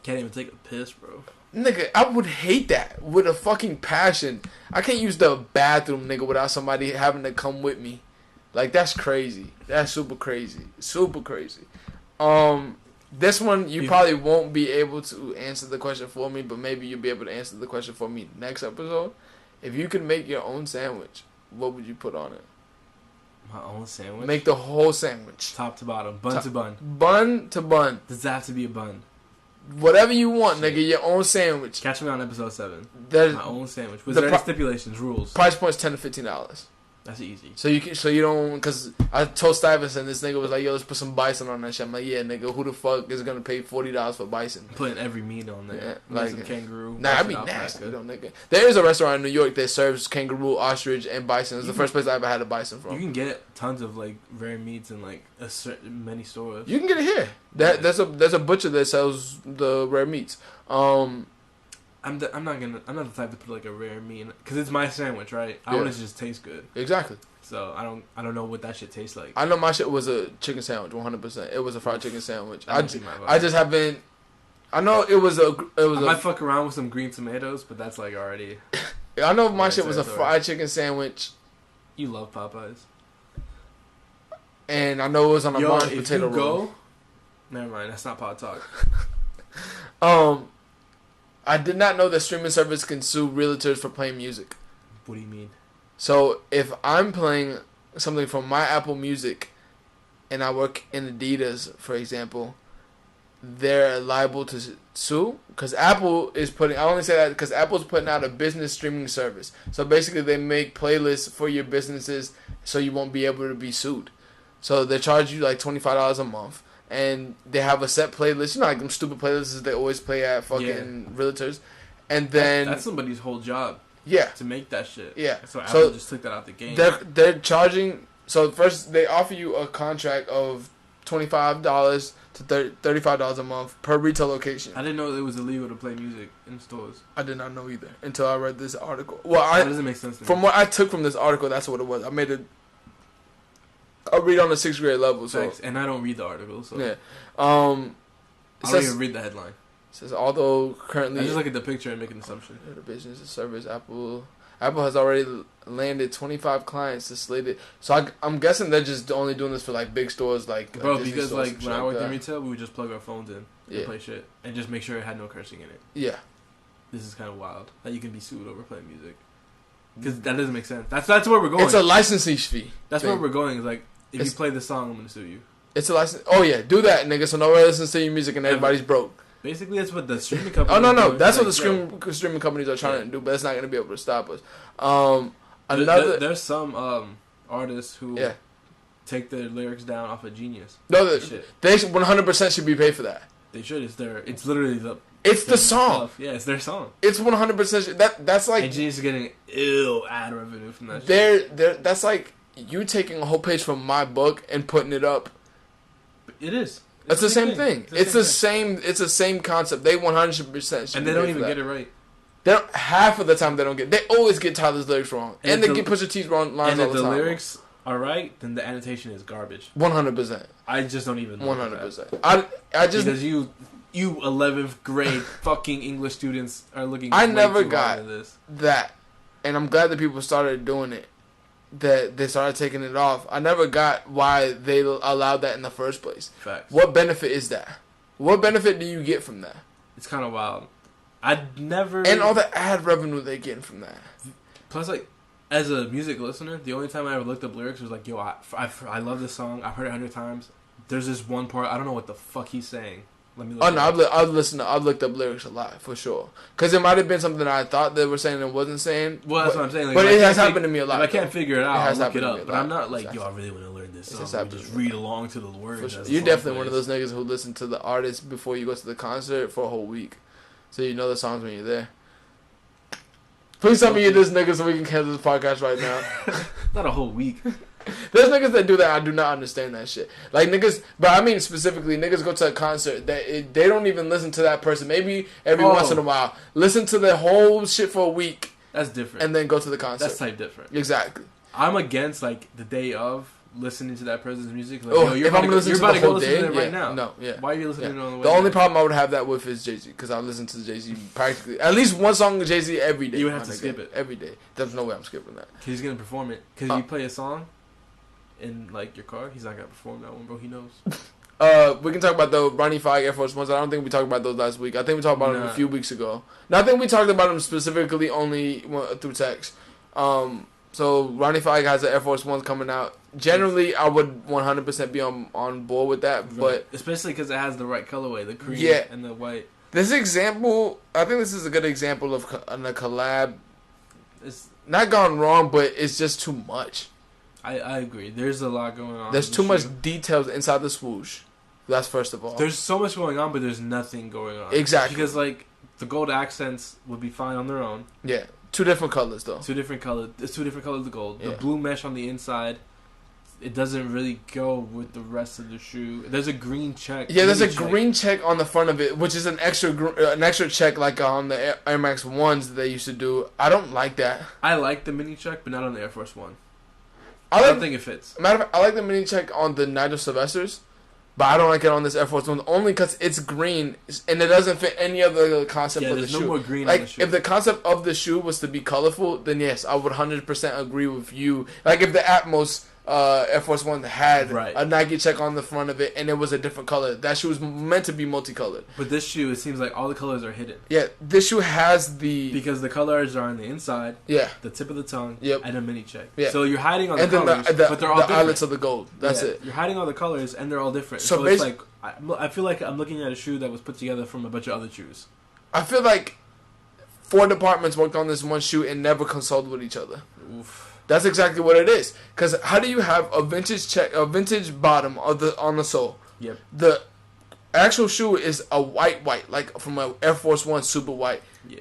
can't even take a piss, bro.
Nigga, I would hate that with a fucking passion. I can't use the bathroom, nigga, without somebody having to come with me. Like, that's crazy. That's super crazy. Super crazy. This one, you probably won't be able to answer the question for me, but maybe you'll be able to answer the question for me next episode. If you could make your own sandwich, what would you put on it?
My own sandwich?
Make the whole sandwich.
Top to bottom. Bun to bun.
Bun to bun.
Does that have to be a bun?
Whatever you want, nigga. Your own sandwich.
Catch me on episode 7. My own sandwich. Was there any stipulations, rules?
Price point's $10 to $15.
That's easy.
So you don't, because I told Stuyvesant, this nigga was like, yo, let's put some bison on that shit. I'm like, yeah, nigga, who the fuck is gonna pay $40 for bison?
Putting every meat on there. Yeah, like some kangaroo.
Nah, that'd be nasty, nigga. There is a restaurant in New York that serves kangaroo, ostrich, and bison. It's the first place I ever had a bison from.
You can get tons of like rare meats in like many stores.
You can get it here. There's a butcher that sells the rare meats.
I'm not the type to put like a rare meat because it's my sandwich, right? I want it to just taste good.
Exactly.
So I don't know what that shit tastes like.
I know my shit was a chicken sandwich, 100%. It was a fried chicken sandwich. I just haven't. I know it was a. I
might fuck around with some green tomatoes, but that's like already.
I know my shit was a fried chicken sandwich.
You love Popeyes.
And I know it was on a mashed potato roll.
Never mind, that's not pot talk.
I did not know that streaming service can sue realtors for playing music.
What do you mean?
So if I'm playing something from my Apple Music and I work in Adidas, for example, they're liable to sue because Apple is putting. I only say that because Apple's putting out a business streaming service. So basically, they make playlists for your businesses so you won't be able to be sued. So they charge you like $25 a month. and they have a set playlist. You know, like them stupid playlists they always play at fucking realtors. And then
that's somebody's whole job.
Yeah.
To make that shit.
Yeah.
So Apple just took that out the game.
They're charging. So first they offer you a contract of $25 to $35 a month per retail location.
I didn't know it was illegal to play music in stores.
I did not know either until I read this article. Well,
that doesn't make sense to me.
From what I took from this article, that's what it was. I read on the 6th grade level. So.
Thanks. And I don't read the article. So.
Yeah.
I don't even read the headline.
It says, although currently...
I just look at the picture and make an assumption.
The business and service, Apple has already landed 25 clients to slated. So I'm guessing they're just only doing this for like big stores like
bro.
Disney
Because
stores,
like when I worked in retail, we would just plug our phones in and play shit and just make sure it had no cursing in it.
Yeah,
this is kind of wild that you can be sued over playing music because that doesn't make sense. That's where we're going.
It's a licensing fee.
That's where we're going. Is like if you play the song, I'm gonna sue you.
It's a license. Oh yeah, do that, nigga. So nobody listens to your music and everybody's broke.
Basically, that's what the streaming companies.
Oh no, that's what the streaming companies are trying to do, but it's not going to be able to stop us.
There's some artists who take their lyrics down off of Genius.
No, they 100% should be paid for that.
They should. It's literally the.
It's the song.
Stuff. Yeah, it's their song.
It's 100%. That's like.
And Genius is getting ad revenue from that.
That's like you taking a whole page from my book and putting it up.
It is.
It's the same thing. It's the same concept. They 100%.
And they don't even get it right.
They don't. Half of the time they don't get. They always get Tyler's lyrics wrong, and they get Pusha T's wrong lines all the time.
And if the lyrics are right, then the annotation is garbage.
100%.
I just don't even know
100%. I just
because you 11th grade fucking English students are looking.
I never got
this.
That, and I'm glad that people started doing it. That they started taking it off. I never got why they allowed that in the first place.
Facts.
What benefit is that? What benefit do you get from that?
It's kind of wild. I'd never...
And all the ad revenue they getting from that.
Plus, like, as a music listener, the only time I ever looked up lyrics was like, yo, I love this song. I've heard it 100 times. There's this one part, I don't know what the fuck he's saying. Let me look
I've looked up lyrics a lot, for sure. Because it might have been something I thought they were saying and wasn't saying.
Well, that's what I'm saying. Like,
but it has happened to me a lot.
If I can't figure it out, I'll look it up. But I'm not like,
exactly.
yo, I really want to learn this song. Just read along to the words.
Sure. You're definitely one of those niggas who listen to the artist before you go to the concert for a whole week. So you know the songs when you're there. Please tell me you're this nigga so we can cancel this podcast right now.
Not a whole week.
There's niggas that do that. I do not understand that shit. Like niggas, but I mean specifically, niggas go to a concert they don't even listen to that person. Maybe every once in a while, listen to the whole shit for a week.
That's different.
And then go to the concert.
That's type different.
Exactly.
I'm against like the day of listening to that person's music. Like,
you're about to go
listen to it right now.
No, yeah.
Why are you listening to it on the way?
The only problem I would have that with is Jay-Z, because I listen to Jay-Z practically at least one song of Jay-Z every day.
You would have to skip it
every day. There's no way I'm skipping that.
Cause he's gonna perform it. Cause you play a song in like your car, he's not gonna perform that one, bro. He knows.
We can talk about the Ronnie Fieg Air Force Ones. I don't think we talked about those last week. I think we talked about them a few weeks ago. No, I think we talked about them specifically only through text. So Ronnie Fieg has the Air Force Ones coming out. Generally, I would 100% be on board with that, right. But
especially because it has the right colorway, the cream and the white.
This example, I think this is a good example of a collab. It's not gone wrong, but it's just too much.
I agree. There's a lot going on.
There's too much details inside the swoosh. That's first of all.
There's so much going on, but there's nothing going on.
Exactly.
Because like the gold accents would be fine on their own.
Yeah. Two different colors though.
Two different colors. It's two different colors of gold.
Yeah.
The blue mesh on the inside, it doesn't really go with the rest of the shoe. There's a green check.
Yeah, there's a green check on the front of it, which is an extra check like on the Air Max 1s that they used to do. I don't like that.
I like the mini check, but not on the Air Force One. I don't think it fits.
Matter of fact, I like the mini check on the Nigel Sylvesters, but I don't like it on this Air Force One only because it's green and it doesn't fit any other concept of the shoe.
There's no more green
like,
on the shoe.
If the concept of the shoe was to be colorful, then yes, I would 100% agree with you. Like if the Atmos Air Force One had a Nike check on the front of it and it was a different color, that shoe was meant to be multicolored.
But this shoe, it seems like all the colors are hidden.
Yeah, this shoe has
because the colors are on the inside.
Yeah,
the tip of the tongue.
Yep.
And a mini check.
Yeah.
So you're hiding all the colors, but they're all different.
eyelets of the gold. That's it.
You're hiding all the colors and they're all different. So it's like I feel like I'm looking at a shoe that was put together from a bunch of other shoes. I
feel like 4 departments worked on this one shoe and never consulted with each other.
Oof.
That's exactly what it is. Because how do you have a vintage bottom on the sole
Yep.
The actual shoe is a white, like from an Air Force One, super white.
Yeah.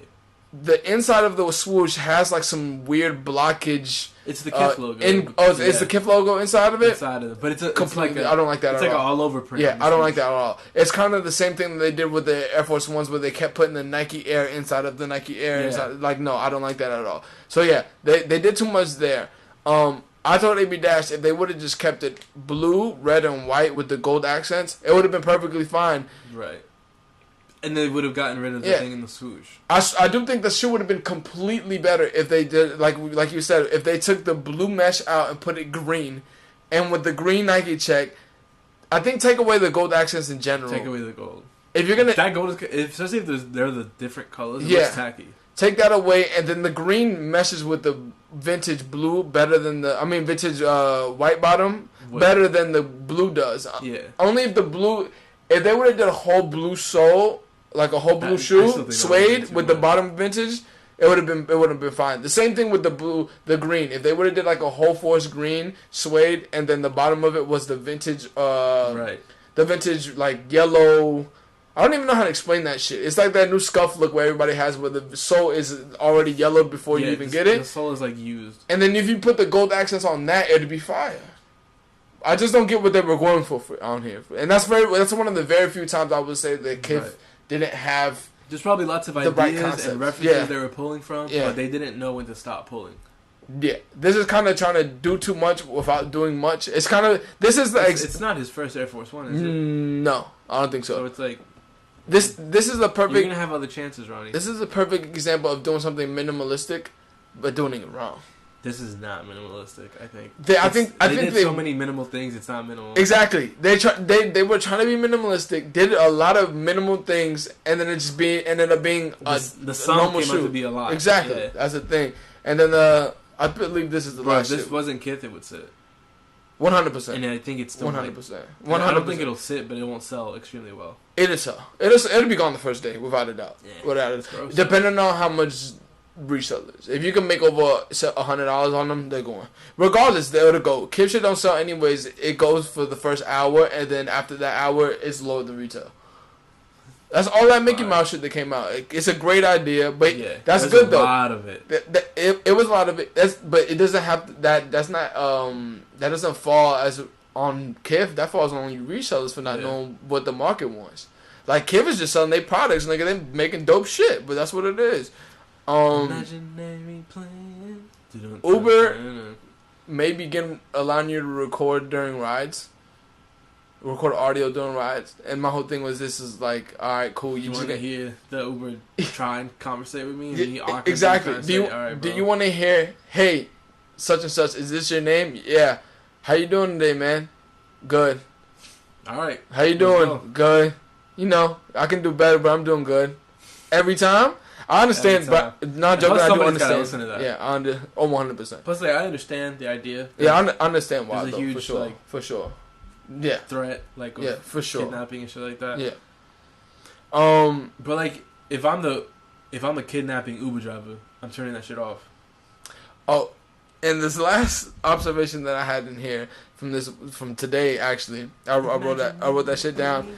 The inside of the swoosh has like some weird blockage.
It's the Kith logo.
It's the Kith logo inside of it.
Inside of it, but it's
completely.
Like
I don't like that.
It's
at
like
all.
an all over print.
Yeah, I don't like that at all. It's kind of the same thing that they did with the Air Force Ones, where they kept putting the Nike Air inside of the Nike Air.
Yeah.
Inside. Like, no, I don't like that at all. So yeah, they did too much there. I thought AB Dash, if they would have just kept it blue, red, and white with the gold accents, it would have been perfectly fine.
Right. And they would have gotten rid of the thing in the swoosh.
I do think the shoe would have been completely better if they did, like you said, if they took the blue mesh out and put it green, and with the green Nike check, I think take away the gold accents in general.
Take away the gold.
If you're gonna,
that gold is, especially if they're the different colors, it looks tacky.
Take that away, and then the green meshes with the vintage blue better than vintage white bottom better than the blue does.
Yeah.
Only if if they would have did a whole blue sole. Like a whole blue shoe, suede with the bottom vintage, it would have been fine. The same thing with the green. If they would have did like a whole force green suede, and then the bottom of it was the vintage, the vintage like yellow. I don't even know how to explain that shit. It's like that new scuff look where everybody has, where the sole is already yellowed before you even get it.
The sole is like used,
and then if you put the gold accents on that, it'd be fire. I just don't get what they were going for on here, and that's one of the very few times I would say that Kith didn't have.
There's probably lots of ideas and references they were pulling from, but they didn't know when to stop pulling.
Yeah, this is kind of trying to do too much without doing much. It's kind of it's
not his first Air Force One, is it?
No, I don't think so.
So it's like
this is the perfect.
You're gonna have other chances, Ronnie.
This is a perfect example of doing something minimalistic, but doing it wrong.
This is not minimalistic. I think.
I think
they did so many minimal things. It's not minimal.
Exactly. They were trying to be minimalistic. Did a lot of minimal things, and then ended up being
the sum
normal
came
shoe.
out to be a lot.
Exactly. Yeah. That's the thing. And then I believe this is the last.
If this wasn't Kith, it would sit.
100%.
And I think it's still
100%. 100%.
I don't think it'll sit, but it won't sell extremely well.
It'll sell. It'll be gone the first day, without a doubt.
Yeah.
Without it. Depending on how much resellers. If you can make over $100 on them, they're going. Regardless, they'll go. Kith shit don't sell anyways. It goes for the first hour, and then after that hour, it's lower than retail. That's all that Mickey Mouse shit that came out. It's a great idea, but that's good though.
A lot of it.
It was a lot of it. But it doesn't have that. That's not. That doesn't fall as on Kith. That falls on you resellers for not knowing what the market wants. Like Kith is just selling their products, nigga. They making dope shit, but that's what it is.
Imaginary plan.
Uber maybe allowing you to record during rides, record audio during rides, and my whole thing was this is like, all right, cool.
You want to hear the Uber try and conversate with me? And me
exactly. Do you want to hear? Hey, such and such. Is this your name? Yeah. How you doing today, man? Good.
All right.
How you doing? Good. You know, I can do better, but I'm doing good. Every time. I understand, but not joking. I do understand.
Listen to that.
Yeah, 100%.
Plus, I understand the idea.
Yeah, I understand why.
There's a huge,
for sure. Yeah.
Threat,
for sure.
Kidnapping and shit like that.
Yeah.
But like, if I'm a kidnapping Uber driver, I'm turning that shit off.
Oh, and this last observation that I had in here from today, actually, I wrote that shit down.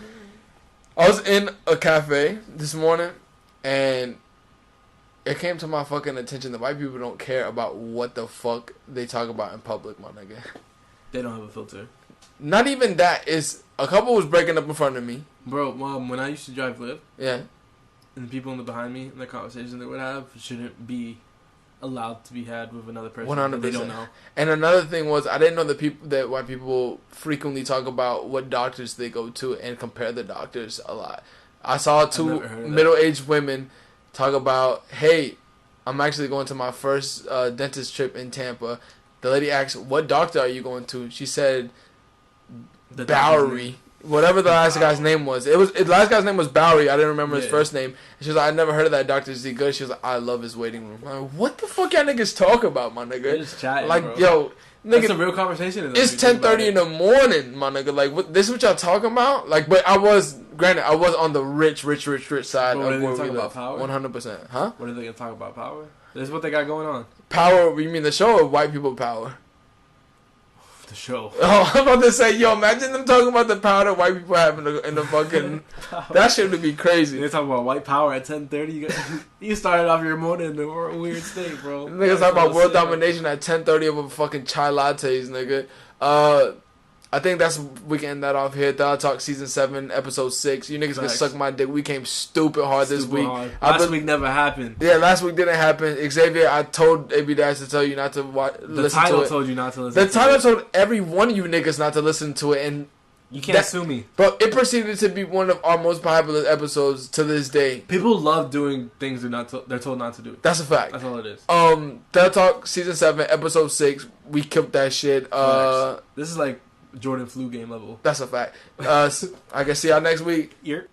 I was in a cafe this morning, and it came to my fucking attention that white people don't care about what the fuck they talk about in public, my nigga.
They don't have a filter.
Not even that. Is a couple was breaking up in front of me.
Bro, when I used to drive Lyft,
yeah,
and the people in the behind me and the conversation they would have shouldn't be allowed to be had with another person 100%. They don't know.
And another thing was, I didn't know that white people frequently talk about what doctors they go to and compare the doctors a lot. I saw two middle-aged women talk about, hey, I'm actually going to my first dentist trip in Tampa. The lady asked, what doctor are you going to? She said, Bowery. Whatever the last guy's name was. The last guy's name was Bowery. I didn't remember his first name. And she was like, I never heard of that doctor. Is he good? She was like, I love his waiting room. I'm like, what the fuck y'all niggas talk about, my nigga?
They're just chatting,
like,
bro.
Yo, nigga.
That's a real conversation.
It's 10:30 in the morning, my nigga. Like, this is what y'all talking about? Like, but I was on the rich side
of
where we
live.
About power? 100%. Huh?
What are they going to talk about? Power? This is what they got going on.
Power, you mean the show or white people power?
the show.
Oh, I'm about to say, yo, imagine them talking about the power that white people have in the fucking. That shit would be crazy.
They're talking about white power at 10:30. You started off your morning in a weird state, bro.
Niggas talking about world domination at 10:30 over fucking chai lattes, nigga. I think we can end that off here. Telatalk season 7, episode 6. You niggas can suck my dick. We came stupid hard this week.
Last week never happened.
Yeah, last week didn't happen. Xavier, I told AB Dash to tell you not to listen to it.
The title told you not to listen to it.
The title told every one of you niggas not to listen to it, and
you can't sue me.
But it proceeded to be one of our most popular episodes to this day.
People love doing things they're told not to do.
That's a fact.
That's all it is.
Telatalk season 7, episode 6. We killed that shit.
This is like Jordan flu game level.
That's a fact. I can see y'all next week.
Yep.